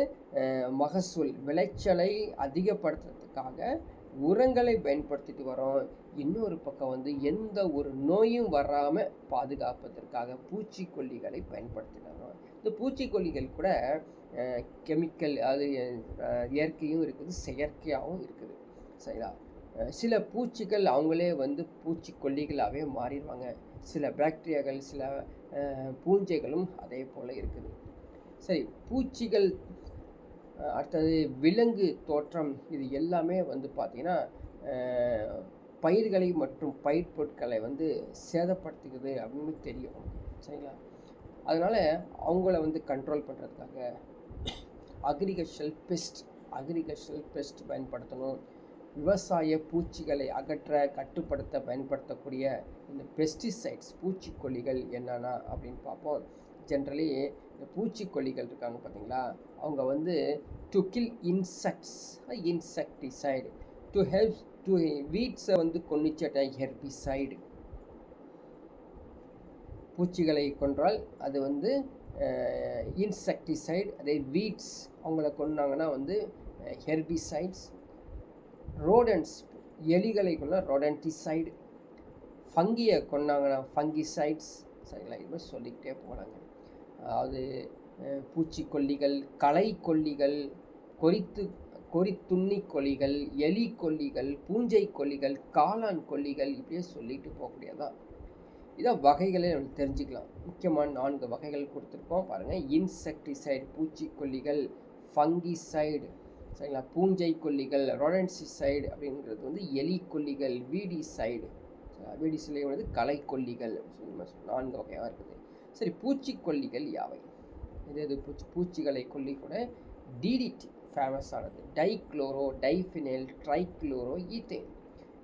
மகசூல் விளைச்சலை அதிகப்படுத்துறதுக்காக உரங்களை பயன்படுத்திட்டு வரோம். இன்னொரு பக்கம் வந்து எந்த ஒரு நோயும் வராமல் பாதுகாப்பதற்காக பூச்சிக்கொல்லிகளை பயன்படுத்திட்டு வரோம். இந்த பூச்சிக்கொல்லிகள் கூட கெமிக்கல், அது இயற்கையும் இருக்குது, செயற்கையாகவும் இருக்குது. சரிங்களா? சில பூச்சிகள் அவங்களே வந்து பூச்சிக்கொல்லிகளாகவே மாறிடுவாங்க. சில பாக்டீரியாக்கள், சில பூஞ்சைகளும் அதே போல் இருக்குது. சரி, பூச்சிகள், அடுத்தது விலங்கு தோற்றம், இது எல்லாமே வந்து பார்த்திங்கன்னா பயிர்களை மற்றும் பயிர் பொருட்களை வந்து சேதப்படுத்துகிறது அப்படின்னு தெரியும். சரிங்களா? அதனால் அவங்கள வந்து கண்ட்ரோல் பண்ணுறதுக்காக அக்ரிகல்ச்சரல் பெஸ்ட் பயன்படுத்தணும். விவசாய பூச்சிகளை கட்டுப்படுத்த பயன்படுத்தக்கூடிய இந்த பெஸ்டிசைட்ஸ் பூச்சிக்கொல்லிகள் என்னென்னா அப்படின்னு பார்ப்போம். ஜென்ரலி இந்த பூச்சிக்கொல்லிகள் இருக்காங்க பார்த்தீங்களா, அவங்க வந்து to kill insects insecticide, to help to வீட்ஸை வந்து கொன்னிச்சட்ட ஹெர்பிசைடு. பூச்சிகளை கொன்றால் அது வந்து இன்செக்டிசைடு. அதே வீட்ஸ் அவங்கள கொன்னாங்கன்னா வந்து ஹெர்பிசைட்ஸ். ரோடன்ஸ் எலிகளை கொண்டா ரொடன்டிசைடு. ஃபங்கியை கொண்டாங்கன்னா ஃபங்கிசைட்ஸ். சரிங்களா, இது மாதிரி சொல்லிக்கிட்டே போகிறாங்க. அதாவது பூச்சிக்கொல்லிகள், களைக்கொல்லிகள், கொறித்துண்ணி கொல்லிகள், எலி கொல்லிகள், பூஞ்சை கொல்லிகள், காளான் கொல்லிகள், இப்படியே சொல்லிட்டு போகக்கூடியதான். இதான் வகைகளே நம்ம தெரிஞ்சுக்கலாம். முக்கியமான 4 வகைகள் கொடுத்துருக்கோம் பாருங்கள். இன்செக்டிசைடு பூச்சிக்கொல்லிகள், ஃபங்கிசைடு சரிங்களா, பூஞ்சை கொல்லிகள், ரொடன்டிசைடு அப்படிங்கிறது வந்து எலி கொல்லிகள், வீடிசைடு வீடிசைடு வந்து களைக்கொல்லிகள். 4 வகையாக இருக்குது. சரி, பூச்சிக்கொல்லிகள் யாவை? இது பூச்சிகளை கொல்லி கூட டிடிடி ஃபேமஸ் ஆனது. Dichlorodiphenyltrichloroethane.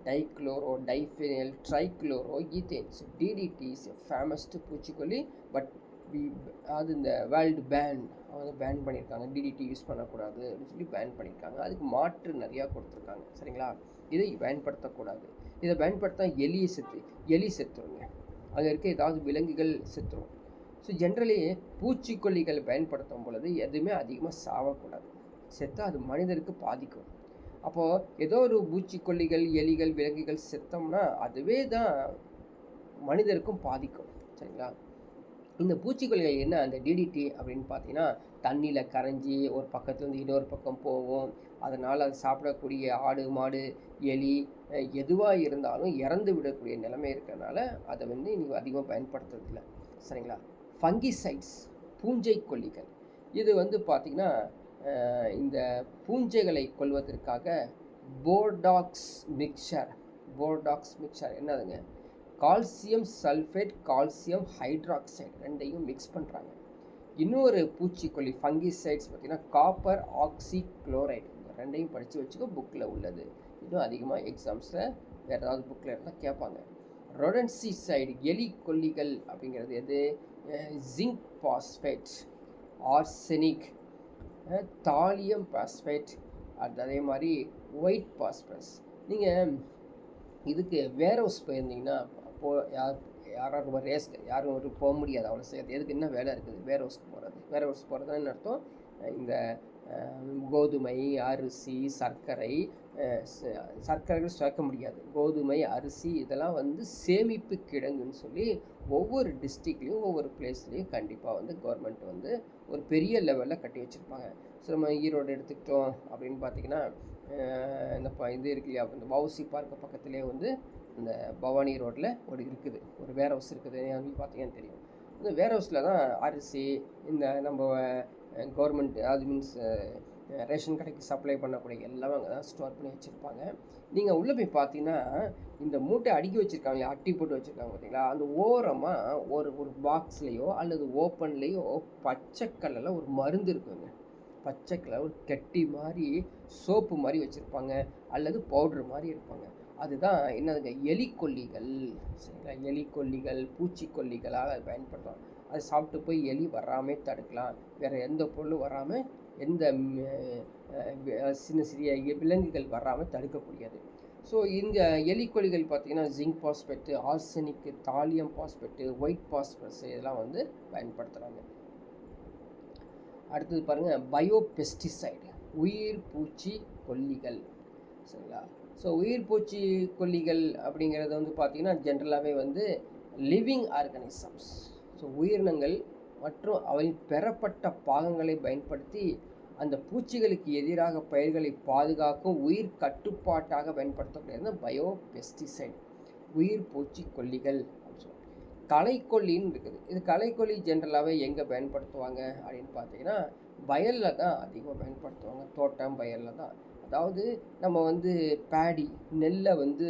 Dichlorodiphenyltrichloroethane. So DDT is ஃபேமஸ்டு பூச்சிக்கொல்லி. பட் அது இந்த வேர்ல்டு அவங்க பேன் பண்ணியிருக்காங்க. டிடிடி யூஸ் பண்ணக்கூடாது அப்படின்னு சொல்லி பேன் பண்ணியிருக்காங்க. அதுக்கு மாற்று நிறையா கொடுத்துருக்காங்க. சரிங்களா, இதை பயன்படுத்தக்கூடாது. இதை பயன்படுத்தா எலி செத்துருங்க, அங்கே இருக்க ஏதாவது விலங்குகள் செத்துரும். ஸோ ஜென்ரலி பூச்சிக்கொல்லிகள் பயன்படுத்தும் பொழுது எதுவுமே அதிகமாக சாவக்கூடாது. செத்தால் அது மனிதருக்கு பாதிக்கும். அப்போது ஏதோ ஒரு பூச்சிக்கொல்லிகள், எலிகள், விலங்குகள் செத்தோம்னா அதுவே தான் மனிதருக்கும் பாதிக்கும். சரிங்களா, இந்த பூச்சிக்கொல்லிகள் என்ன அந்த டிடிடி அப்படின்னு பார்த்தீங்கன்னா, தண்ணியில் கரைஞ்சி ஒரு பக்கத்துலேருந்து இன்னொரு பக்கம் போகும். அதனால் அது சாப்பிடக்கூடிய ஆடு, மாடு, எலி எதுவாக இருந்தாலும் இறந்து விடக்கூடிய நிலைமை இருக்கிறதுனால அதை வந்து இன்னைக்கு அதிகமாக பயன்படுத்துறதில்ல. சரிங்களா, ஃபங்கிசைட்ஸ் பூஞ்சை கொல்லிகள். இது வந்து பார்த்திங்கன்னா இந்த பூஞ்சைகளை கொல்வதற்காக போர்டாக்ஸ் மிக்சர் என்னதுங்க, கால்சியம் சல்ஃபேட், கால்சியம் ஹைட்ராக்சைடு ரெண்டையும் மிக்ஸ் பண்ணுறாங்க. இன்னொரு பூச்சிக்கொல்லி ஃபங்கிசைட்ஸ் பார்த்திங்கன்னா காப்பர் ஆக்சி குளோரைடு. இந்த ரெண்டையும் படித்து வச்சுக்கோ, புக்கில் உள்ளது. இன்னும் அதிகமாக எக்ஸாம்ஸில் வேறு ஏதாவது புக்கில் இருந்தால் கேட்பாங்க. ரொடன்டிசைடு எலி கொல்லிகள் அப்படிங்கிறது எது? Zinc phosphate, arsenic, thallium phosphate, அதே மாதிரி ஒயிட் பாஸ்பரஸ். நீங்கள் இதுக்கு வேர் ஹவுஸ் போயிருந்தீங்கன்னா யாரும் போக முடியாது அவ்வளோ செய்யாது. எதுக்கு என்ன வேலை இருக்குது வேர் ஹவுஸ்க்கு போகிறது என்ன அர்த்தம்? இந்த கோதுமை, அரிசி, சர்க்கரைகள் சேர்க்க முடியாது. கோதுமை, அரிசி இதெல்லாம் வந்து சேமிப்பு கிடங்குன்னு சொல்லி ஒவ்வொரு டிஸ்ட்ரிக்ட்லேயும் ஒவ்வொரு பிளேஸ்லேயும் கண்டிப்பாக வந்து கவர்மெண்ட் வந்து ஒரு பெரிய லெவலில் கட்டி வச்சுருப்பாங்க. ஸோ நம்ம ஈரோடு எடுத்துக்கிட்டோம் அப்படின்னு பார்த்திங்கன்னா, இந்த இது இருக்கு இல்லையா, இந்த வவுசி பார்க்க பக்கத்துலேயே வந்து இந்த பவானி ரோட்டில் ஒரு வேர் ஹவுஸ் இருக்குது. பார்த்தீங்கன்னு தெரியும். இந்த வேர் ஹவுஸில் தான் அரிசி, இந்த நம்ம கவர்மெண்ட் அது மீன்ஸ் ரேஷன் கடைக்கு சப்ளை பண்ணக்கூடிய எல்லாமே அங்கே தான் ஸ்டோர் பண்ணி வச்சுருப்பாங்க. நீங்கள் உள்ளே போய் பார்த்தீங்கன்னா இந்த மூட்டை அடுக்கி வச்சுருக்காங்க, அட்டி போட்டு வச்சுருக்காங்க பார்த்தீங்களா, அந்த ஓரமாக ஒரு பாக்ஸ்லேயோ அல்லது ஓப்பன்லேயோ பச்சை கலரில் ஒரு மருந்து இருக்குங்க. பச்சை கலர் ஒரு கெட்டி மாதிரி சோப்பு மாதிரி வச்சுருப்பாங்க, அல்லது பவுட்ரு மாதிரி இருப்பாங்க. அதுதான் என்னதுங்க, எலிக்கொல்லிகள். சரிங்களா, எலிக்கொல்லிகள் பூச்சிக்கொல்லிகளாக அதை பயன்படுத்துவாங்க. அதை சாப்பிட்டு போய் எலி வராமல் தடுக்கலாம். வேறு எந்த பொருளும் வராமல், எந்த சிறிய விலங்குகள் வராமல் தடுக்கக்கூடியது. ஸோ இந்த எலிக்கொல்லிகள் பார்த்திங்கன்னா zinc phosphate, ஆர்சனிக்கு, thallium phosphate, white phosphorus இதெல்லாம் வந்து பயன்படுத்துகிறாங்க. அடுத்தது பாருங்கள், பயோபெஸ்டிசைடு உயிர் பூச்சி கொல்லிகள். சரிங்களா, ஸோ உயிர் பூச்சி கொல்லிகள் அப்படிங்கிறது வந்து பார்த்திங்கன்னா ஜென்ரலாகவே வந்து லிவிங் ஆர்கானிசம்ஸ். ஸோ உயிரினங்கள் மற்றும் அவை பெறப்பட்ட பாகங்களை பயன்படுத்தி அந்த பூச்சிகளுக்கு எதிராக பயிர்களை பாதுகாக்கும் உயிர் கட்டுப்பாட்டாக பயன்படுத்தக்கூடியது பயோபெஸ்டிசைடு, உயிர் பூச்சி கொல்லிகள். களைக்கொல்லின்னு இருக்குது. இது களைக்கொல்லி ஜென்ரலாகவே எங்கே பயன்படுத்துவாங்க அப்படின்னு பார்த்தீங்கன்னா வயலில் தான் அதிகமாக பயன்படுத்துவாங்க. தோட்டம் வயலில் தான். அதாவது நம்ம வந்து நெல்லை வந்து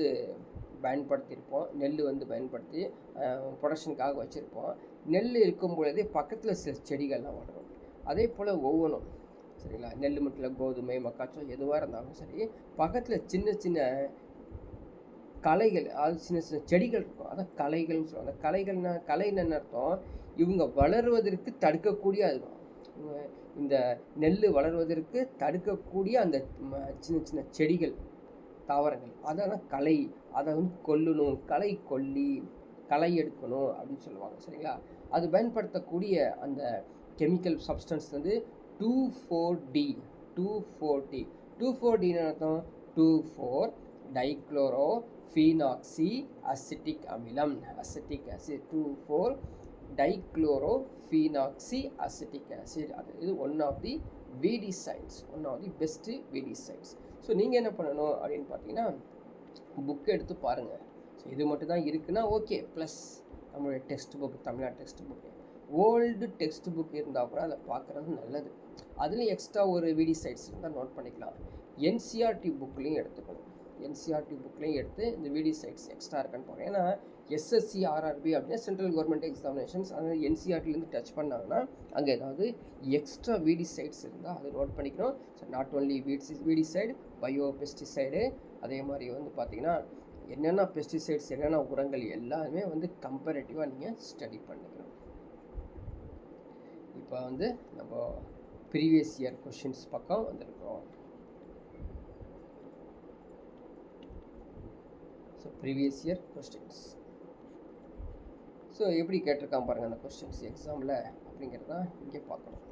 பயன்படுத்தியிருப்போம். நெல் வந்து பயன்படுத்தி ப்ரொடக்ஷனுக்காக வச்சுருப்போம். நெல் இருக்கும் பொழுதே பக்கத்தில் சில செடிகள்லாம் வளரும். அதே போல் ஒவ்வொன்றும் சரிங்களா, நெல் மட்டும் கோதுமை, மக்காச்சோளம் எதுவாக இருந்தாலும் சரி, பக்கத்தில் சின்ன சின்ன களைகள், அது சின்ன சின்ன செடிகள் இருக்கும், அதான் களைகள்னு சொல்லுவாங்க. அந்த களைன்னு என்ன அர்த்தம், இவங்க வளருவதற்கு தடுக்கக்கூடிய அதுதான் இந்த நெல் வளர்வதற்கு தடுக்கக்கூடிய அந்த சின்ன சின்ன செடிகள், தாவரங்கள், அதான் களை. அதை வந்து கொல்லணும், களை எடுக்கணும் அப்படின்னு சொல்லுவாங்க. சரிங்களா? அது பயன்படுத்தக்கூடிய அந்த கெமிக்கல் சப்ஸ்டன்ஸ் வந்து 2,4-D. 2,4-D 2,4-Dன்னு அர்த்தம் 2,4 டைக்ளோரோ ஃபீனாக்சி அசிட்டிக் அமிலம். Acetic acid 2,4 dichloro phenoxy acetic acid. அது இது one of the weedicides, one of the best weedicides. So நீங்கள் என்ன பண்ணணும் அப்படின்னு பார்த்தீங்கன்னா, புக் எடுத்து பாருங்கள். ஸோ இது மட்டும் தான் இருக்குன்னா ஓகே, ப்ளஸ் நம்மளுடைய text book, Tamil Nadu text book, old text book இருந்தால் கூட அதை பார்க்குறது நல்லது. அதுலேயும் எக்ஸ்ட்ரா ஒரு வீடிசைட்ஸ் இருந்தால் நோட் பண்ணிக்கலாம். என்சிஆர்டி புக்லேயும் எடுத்துக்கணும். என்சிஆர்டி புக்லேயும் எடுத்து இந்த வீடிசைட்ஸ் எக்ஸ்ட்ரா இருக்கான்னு போகிறேன். ஏன்னா எஸ்எஸ்சி ஆர்ஆர்பி அப்படின்னா சென்ட்ரல் கவர்மெண்ட் எக்ஸாமினேஷன்ஸ், அதனால் என்சிஆர்டிலேருந்து டச் பண்ணாங்கன்னா அங்கே ஏதாவது எக்ஸ்ட்ரா வீடிசைட்ஸ் இருந்தால் அதை நோட் பண்ணிக்கணும். So not only weedicide, bio pesticide, அதே மாதிரி வந்து பார்த்திங்கன்னா என்னென்ன பெஸ்டிசைட்ஸ், என்னென்ன உரங்கள் எல்லாமே வந்து கம்பேரிட்டிவாக நீங்கள் ஸ்டடி பண்ணிக்கணும். இப்போ வந்து நம்ம ப்ரீவியஸ் இயர் கொஷின்ஸ் பக்கம் வந்திருக்கிறோம். So previous year questions, so எப்படி கேட்டிருக்கான் பாருங்கள் அந்த கொஸ்டின்ஸ் எக்ஸாமில் அப்படிங்கிறது தான் இங்கே பார்க்கணும்.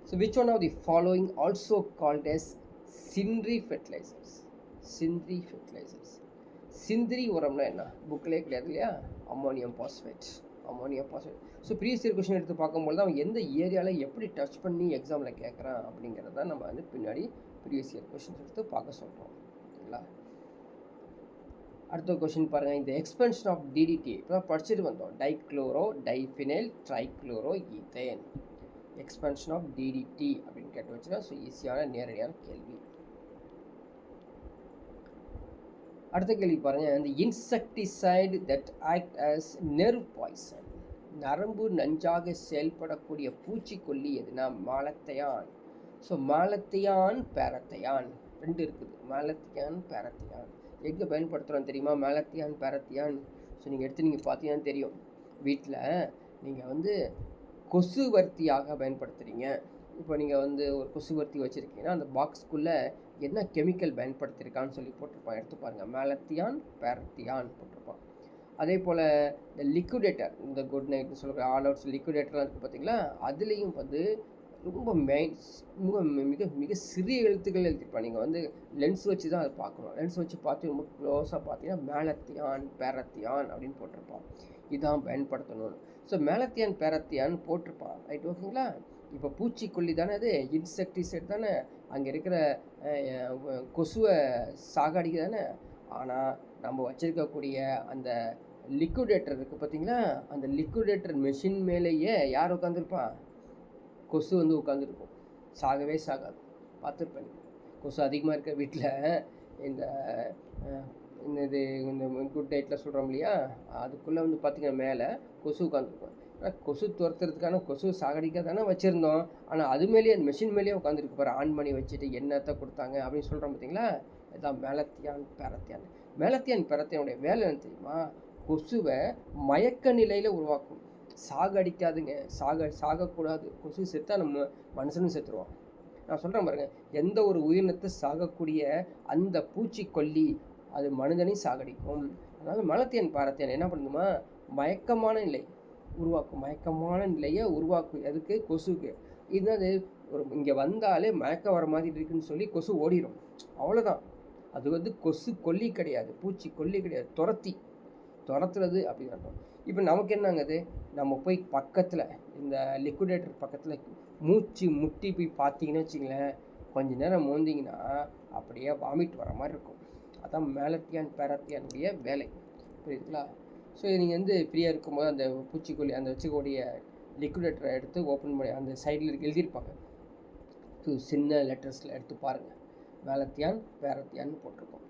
So which one of the following also called as Sindri fertilizers? Sindri fertilizers, Sindri உரம்னா என்ன? புக்கிலே கிடையாது இல்லையா? Ammonium phosphate. So previous year question எடுத்து பார்க்கும்போது அவன் எந்த ஏரியாவில் எப்படி டச் பண்ணி எக்ஸாமில் கேட்குறான் அப்படிங்கிறத நம்ம வந்து பின்னாடி ப்ரீவியஸ் இயர் கொஸ்டின்ஸ் எடுத்து பார்க்க சொல்கிறோம். ஓகேங்களா? அடுத்த கொஸ்டின் பாருங்கள். இந்த எக்ஸ்பென்ஷன் ஆஃப் டிடிடி இப்போ படிச்சுட்டு வந்தோம். Dichlorodiphenyltrichloroethane. Expansion of DDT அப்படின்னு கேட்டு வச்சுன்னா ஸோ ஈஸியான நேரடியான கேள்வி. அடுத்த கேள்வி பாருங்கள். இந்த insecticide that act as nerve poison, நரம்பு நஞ்சாக செயல்படக்கூடிய பூச்சிக்கொல்லி எதுனா? மாலத்தையான். ஸோ மாலத்தையான், பேரத்தையான் ரெண்டு இருக்குது. மாலத்தையான், பேரத்தையான் எங்கே பயன்படுத்துகிறோம் தெரியுமா? மாலத்தையான், பேரத்தையான். ஸோ நீங்கள் பார்த்தீங்கன்னா தெரியும், வீட்டில் நீங்கள் வந்து கொசுவர்த்தியாக பயன்படுத்துகிறீங்க. இப்போ நீங்கள் வந்து ஒரு கொசுவர்த்தி வச்சுருக்கீங்கன்னா அந்த பாக்ஸ்க்குள்ளே என்ன கெமிக்கல் பயன்படுத்தியிருக்கான்னு சொல்லி போட்டிருப்பான். எடுத்து பாருங்கள், மேலத்தியான், பேரத்தியான் போட்டிருப்பான். அதே போல் இந்த லிக்விடேட்டர், இந்த குட் நைட்னு சொல்கிற ஆல் அவுட்ஸ் லிக்விடேட்டர்லாம் இருக்குது பார்த்தீங்களா? அதுலேயும் வந்து ரொம்ப மிக சிறிய எழுத்துக்கள் எழுதியிருப்பான். நீங்கள் வந்து லென்ஸ் வச்சு தான் அதை பார்க்கணும். லென்ஸ் வச்சு பார்த்து ரொம்ப க்ளோஸாக பார்த்தீங்கன்னா மேலத்தியான், பேரத்தியான் அப்படின்னு போட்டிருப்பான். இதான் பயன்படுத்தணும். ஸோ மேலத்தியான், பேரத்தியான் போட்டிருப்பான். ரைட், ஓகேங்களா? இப்போ பூச்சிக்கொல்லி தானே, அது இன்செக்டிசைட் தானே, அங்கே இருக்கிற கொசுவை சாகடிக்க தானே. ஆனால் நம்ம வச்சுருக்கக்கூடிய அந்த லிக்விடேட்டர் இருக்குது பார்த்தீங்களா? அந்த லிக்விடேட்டர் மெஷின் மேலேயே யார் உட்காந்துருப்பான்? கொசு வந்து உட்காந்துருக்கும். சாகவே சாகாது. பார்த்துருப்பேன். கொசு அதிகமாக இருக்கிற வீட்டில் இந்த இது இந்த குட் நைட்டில் சொல்கிறோம் இல்லையா, அதுக்குள்ளே வந்து பார்த்திங்கன்னா மேலே கொசு உட்காந்துருக்கும். ஆனால் கொசு துரத்துறதுக்கான, கொசு சாகடிக்க தானே வச்சுருந்தோம். ஆனால் அது மேலேயே, அந்த மிஷின் மேலேயே உட்காந்துருக்கு பாரு. ஆன் பண்ணி வச்சுட்டு எண்ணத்தை கொடுத்தாங்க அப்படின்னு சொல்கிறோம் பார்த்தீங்களா? இதுதான் மேலத்தியான், பேரத்தியான். மேலத்தியான், பேரத்தியானுடைய வேலை என்ன தெரியுமா? கொசுவை மயக்க நிலையில் உருவாக்கும். சாகடிக்காதுங்க, சாகக்கூடாது. கொசு செத்தால் நம்ம மனுஷனும் செத்துருவான். நான் சொல்கிறேன் பாருங்கள், எந்த ஒரு உயிரினத்தை சாகக்கூடிய அந்த பூச்சிக்கொல்லி அது மனிதனையும் சாகடிக்கும். அதனால் மலத்தியன், பாரத்தியன் என்ன பண்ணுமா? மயக்கமான நிலை உருவாக்கும். மயக்கமான நிலையை உருவாக்கும். அதுக்கு கொசுக்கு இது ஒரு இங்கே வந்தாலே மயக்கம் வர மாதிரி இருக்குன்னு சொல்லி கொசு ஓடிடும். அவ்வளோதான். அது வந்து கொசு கொல்லி கிடையாது, பூச்சி கொல்லி கிடையாது, துரத்துறது அப்படின்னு அர்த்தம். இப்போ நமக்கு என்னங்குது, நம்ம போய் பக்கத்தில் இந்த லிக்விடேட்டர் பக்கத்தில் மூச்சு முட்டி போய் பார்த்தீங்கன்னு வச்சிங்களேன், கொஞ்ச நேரம் மோந்திங்கன்னா அப்படியே வாமிட் வர மாதிரி இருக்கும். அதான் மேலத்தியான், பேரத்தியானுடைய வேலை. புரியுதுங்களா? ஸோ நீங்கள் வந்து ஃப்ரீயாக இருக்கும்போது அந்த பூச்சிக்கொல்லி அந்த வச்சுக்கூடிய லிக்விடேட்டரை எடுத்து ஓப்பன் பண்ணி அந்த சைடில் எழுதியிருப்பாங்க. ஸோ சின்ன லெட்டர்ஸில் எடுத்து பாருங்கள், மேலத்தியான், பேரத்தியான்னு போட்டிருக்கோம்.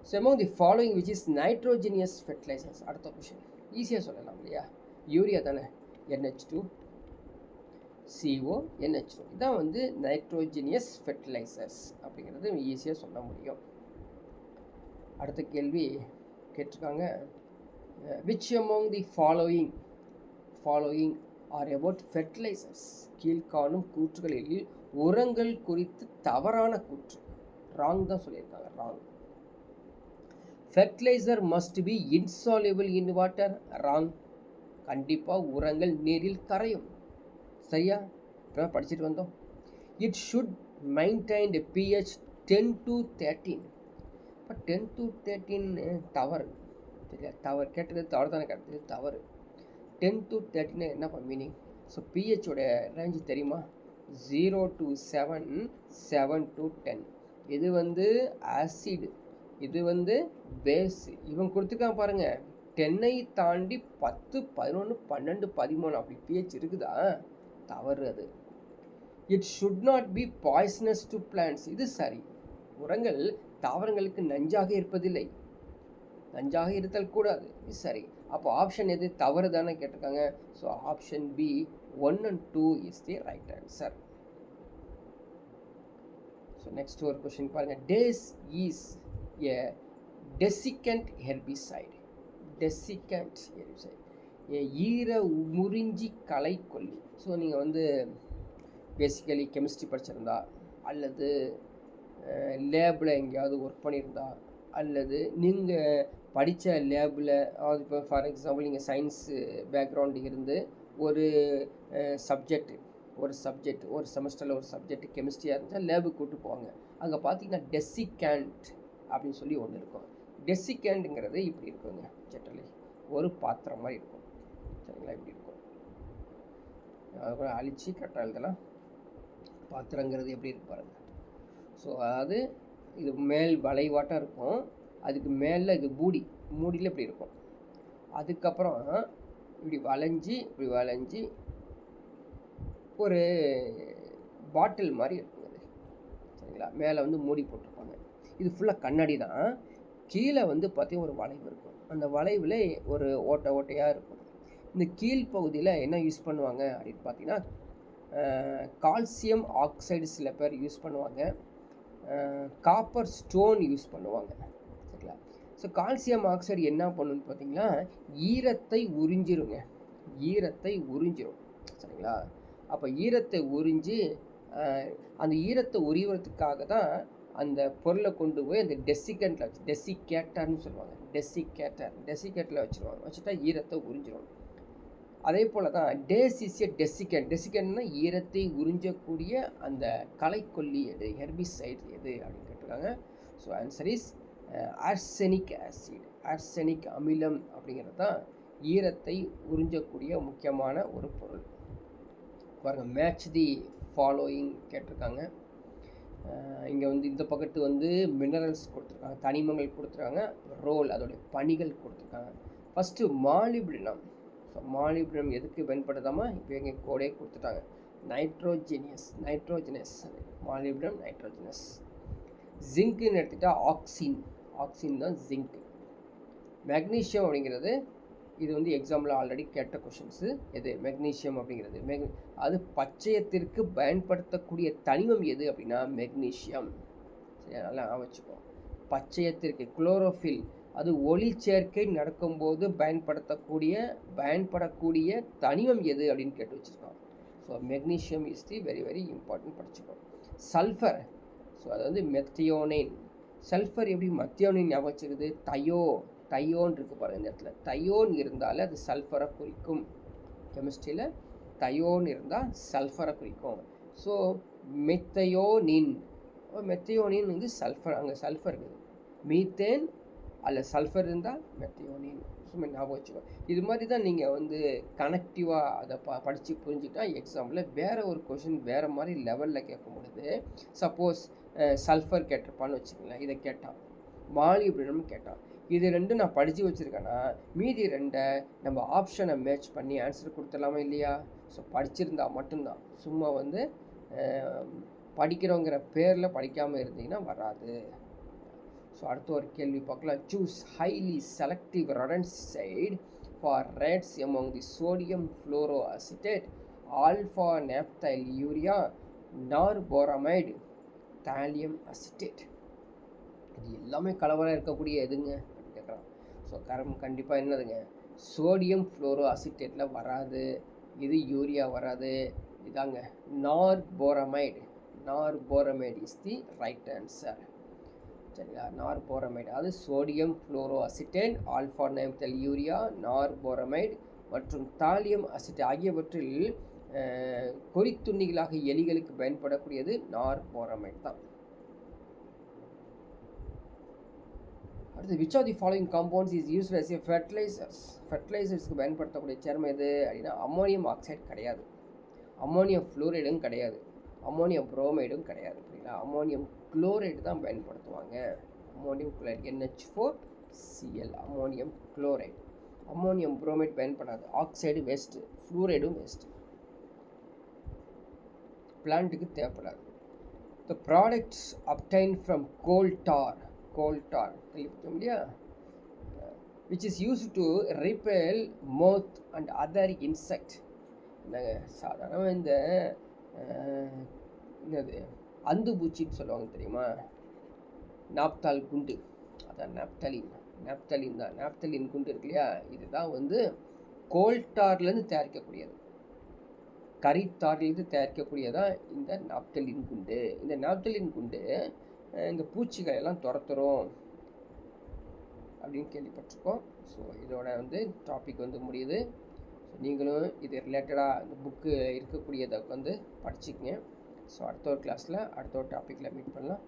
So among the following which is nitrogenous fertilizers? அடுத்த கொஷின் ஈஸியாக சொல்லலாம் இல்லையா? யூரியா தானே, NH2 CO NH2 இதான் வந்து நைட்ரோஜினியஸ் ஃபெர்டிலைசர்ஸ் அப்படிங்கிறது ஈஸியாக சொல்ல முடியும். அடுத்த கேள்வி, கேட்டிருக்காங்க which among the following are about fertilizers கீழ்காணும் கூற்றுகளில் உரங்கள் குறித்து தவறான கூற்று ராங் தான் சொல்லியிருக்காங்க wrong fertilizer must be insoluble in water wrong கண்டிப்பாக உரங்கள் நீரில் கரையும் சரியா இப்போ படிச்சுட்டு வந்தோம் it should maintain a pH 10 to 13 இப்போ 10 to 13 தவறு சரியா தவறு கேட்டது தவறு தானே கேட்டது தவறு 10 to 13 என்னப்பா மீனிங் ஸோ பிஹெச்சோட ரேஞ்சு தெரியுமா 0 to 7 7 to 10 இது வந்து ஆசிடு இது வந்து பேஸ் இவன் கொடுத்துருக்கான் பாருங்கள் 10ஐ தாண்டி 10 11 12 13 அப்படி பிஹெச் இருக்குதா தவறு அது it should not be poisonous to plants இது சரி உரங்கள் தாவரங்களுக்கு நஞ்சாக இருப்பதில்லை நஞ்சாக இருத்தல் கூடாது இது சரி அப்போ ஆப்ஷன் எது தவறு தானே கேட்டிருக்காங்க so option B 1 and 2 is the right answer so next ஒரு கொஸ்டின் பாருங்கள் this is a desiccant herbicide desiccant herbicide ஈர முறிஞ்சி களைக்கொல்லி ஸோ நீங்கள் வந்து பேசிக்கலி கெமிஸ்ட்ரி படிச்சிருந்தா அல்லது லேபில் எங்கேயாவது ஒர்க் பண்ணியிருந்தா அல்லது நீங்கள் படித்த லேபில் அதாவது இப்போ ஃபார் எக்ஸாம்பிள் நீங்கள் சயின்ஸு பேக்ரவுண்டு இருந்து ஒரு சப்ஜெக்ட் ஒரு செமஸ்டரில் ஒரு சப்ஜெக்ட் கெமிஸ்ட்ரியாக இருந்தால் லேபுக்கு கூப்பிட்டு போவாங்க அங்கே பார்த்தீங்கன்னா டெசிகண்ட் அப்படின்னு சொல்லி ஒன்று இருக்கும் டெசிகண்ட்டுங்கிறது இப்படி இருக்குங்க ஜென்ரலி ஒரு பாத்திரம் மாதிரி இருக்கும் சரிங்களா இப்படி இருக்கும் அதை கூட அழிச்சு கரெக்டாக எழுதலாம் பாத்திரங்கிறது எப்படி இருக்கு பாருங்கள் ஸோ அதாவது இது மேல் வளைவாட்டம் இருக்கும் அதுக்கு மேலே இது மூடியில் இப்படி இருக்கும் அதுக்கப்புறம் இப்படி வளைஞ்சி ஒரு பாட்டில் மாதிரி இருக்குங்க அது சரிங்களா மேலே வந்து மூடி போட்டிருப்பாங்க இது ஃபுல்லாக கண்ணாடி தான் கீழே வந்து பார்த்தீங்கன்னா ஒரு வளைவு இருக்கும் அந்த வளைவில் ஒரு ஓட்டையாக இருக்கும் இந்த கீழ்ப்பகுதியில் என்ன யூஸ் பண்ணுவாங்க அப்படின்னு பார்த்தீங்கன்னா கால்சியம் ஆக்சைடு சில பேர் யூஸ் பண்ணுவாங்க காப்பர் ஸ்டோன் யூஸ் பண்ணுவாங்க சரிங்களா ஸோ கால்சியம் ஆக்சைடு என்ன பண்ணுன்னு பார்த்தீங்கன்னா ஈரத்தை உறிஞ்சிருங்க சரிங்களா அப்போ ஈரத்தை உறிஞ்சி அந்த ஈரத்தை உரிவதுக்காக தான் அந்த பொருளை கொண்டு போய் அந்த டெசிகேட்டில் வச்சு டெசிகேட்டர்னு சொல்லுவாங்க டெசிகேட்டில் வச்சுட்டா ஈரத்தை உறிஞ்சிடும் அதே போல் தான் டேஸ் இஸ் எ டெசிகண்ட்னா ஈரத்தை உறிஞ்சக்கூடிய அந்த களைக்கொல்லி எது ஹெர்பிசைட் எது அப்படின்னு கேட்டிருக்காங்க ஸோ ஆன்சர் இஸ் ஆர்செனிக் அமிலம் அப்படிங்கிறது தான் ஈரத்தை உறிஞ்சக்கூடிய முக்கியமான ஒரு பொருள் பாருங்கள் மேட்ச் தி ஃபாலோயிங் கேட்டிருக்காங்க இங்கே வந்து இந்த பக்கத்து வந்து மினரல்ஸ் கொடுத்துருக்காங்க தனிமங்கள் கொடுத்துருக்காங்க ரோல் அதோடைய பணிகள் கொடுத்துருக்காங்க ஃபஸ்ட்டு மாலிப்டினம் ஸோ மாலிப்டினம் எதுக்கு பயன்படுத்தாமல் இப்போ எங்கள் கோடே கொடுத்துட்டாங்க நைட்ரோஜினஸ் மாலிப்டினம் நைட்ரோஜினஸ் ஜிங்க்குன்னு எடுத்துகிட்டா ஆக்சின் தான் ஜிங்க் மெக்னீஷியம் அப்படிங்கிறது இது வந்து எக்ஸாம்பிள் ஆல்ரெடி கேட்ட கொஷின்ஸு எது மெக்னீஷியம் அப்படிங்கிறது அது பச்சையத்திற்கு பயன்படுத்தக்கூடிய தனிமம் எது அப்படின்னா மெக்னீஷியம் சரி நல்லா வச்சுக்கோ பச்சையத்திற்கு குளோரோஃபில் அது ஒளி சேர்க்கை நடக்கும்போது பயன்படக்கூடிய தனிமம் எது அப்படின்னு கேட்டு வச்சுருக்கோம் so magnesium is the very very important படிச்சுக்கோ சல்ஃபர் ஸோ அது வந்து மெத்தியோனைன் சல்ஃபர் எப்படி மெத்தியோனைன் ஞாபகம் வச்சுருக்குது தையோன் இருக்குது பாருங்கள் இந்த இடத்துல தையோன் இருந்தாலே அது சல்ஃபரை குறிக்கும் கெமிஸ்ட்ரியில் தையோன் இருந்தால் சல்ஃபரை குறிக்கும் ஸோ மெத்தையோனின் வந்து சல்ஃபர் அங்கே சல்ஃபர் இருக்குது மீத்தேன் அதில் சல்ஃபர் இருந்தால் மெத்தியோனின் சும்மா ஞாபகம் வச்சுக்கோ இது மாதிரி தான் நீங்கள் வந்து கனெக்டிவாக அதை படித்து புரிஞ்சுக்கிட்டா எக்ஸாம்பிள் வேறு ஒரு கொஷின் வேறு மாதிரி லெவலில் கேட்கும் பொழுது சப்போஸ் சல்ஃபர் கேட்டிருப்பான்னு வச்சுக்கங்களேன் இதை கேட்டான் மாலிப்டினம் கேட்டான் இது ரெண்டும் நான் படித்து வச்சுருக்கேன்னா மீதி ரெண்டை நம்ம ஆப்ஷனை மேட்ச் பண்ணி ஆன்சர் கொடுத்துடலாமா இல்லையா ஸோ படிச்சிருந்தா மட்டும்தான் சும்மா வந்து படிக்கிறோங்கிற பேரில் படிக்காமல் இருந்தீங்கன்னா வராது ஸோ அடுத்த ஒரு கேள்வி பார்க்கலாம் choose highly selective rodenticide for rats among the sodium fluoroacetate alpha naphthyl urea norbormide thallium acetate இது எல்லாமே கலவராக இருக்கக்கூடிய எதுங்க அப்படின்னு கேட்குறான் ஸோ கண்டிப்பாக என்னதுங்க, சோடியம் ஃப்ளோரோ அசிட்டேட்டில் வராது. இது யூரியா வராது. இதாங்க norbormide. Norbormide is the right answer. சரிங்களா, நார்போரமைடு அது சோடியம் ஃப்ளோரோ அசிட்டேட், ஆல்ஃபா நைமெத்தில் யூரியா, நார்போரமைடு மற்றும் தாலியம் அசிட்டேட் ஆகியவற்றில் கொறித்துண்ணிகளாக எலிகளுக்கு பயன்படக்கூடியது நார்போரமைடு தான். அடுத்து which of the following compounds is used as a fertilizers. ஃபெர்டிலைசர்ஸ்க்கு பயன்படுத்தக்கூடிய சேர்மம் எது அப்படின்னா அம்மோனியம் ஆக்சைடு கிடையாது, அம்மோனியம் ஃப்ளோரைடும் கிடையாது, அம்மோனியம் புரோமைடும் கிடையாது. அப்படிங்களா, அம்மோனியம் குளோரைடு தான் பயன்படுத்துவாங்க. Ammonium chloride NH4Cl, ammonium chloride. Ammonium bromide பயன்படாது. ஆக்சைடு வேஸ்ட்டு, ஃப்ளூரைடும் வேஸ்ட்டு, பிளான்ட்டுக்கு தேவைப்படாது. The products obtained from coal tar கேள்விப்பட்டோம் இல்லையா, which is use to repel moth and other insect. என்னங்க சாதாரணமாக இந்த என்னது அந்து பூச்சின்னு சொல்லுவாங்க தெரியுமா, நாப்தால் குண்டு, அதான் நாப்தலின் தான். நாப்தலின் குண்டு இருக்கு இல்லையா, இதுதான் வந்து கோல்டார்லேருந்து தயாரிக்கக்கூடியது, கரித்தார்லேருந்து தயாரிக்கக்கூடியதான் இந்த நாப்தலின் குண்டு. இந்த நாப்தலின் குண்டு இந்த பூச்சிகளை எல்லாம் துரத்துறோம் அப்படின்னு கேள்விப்பட்டிருக்கோம். ஸோ இதோட வந்து டாபிக் வந்து முடியுது. ஸோ நீங்களும் இது ரிலேட்டடாக இந்த புக்கு இருக்கக்கூடியதை வந்து படிச்சுக்கங்க. ஸோ அடுத்த ஒரு கிளாஸில் அடுத்த ஒரு டாப்பிக்கில் மீட் பண்ணலாம்.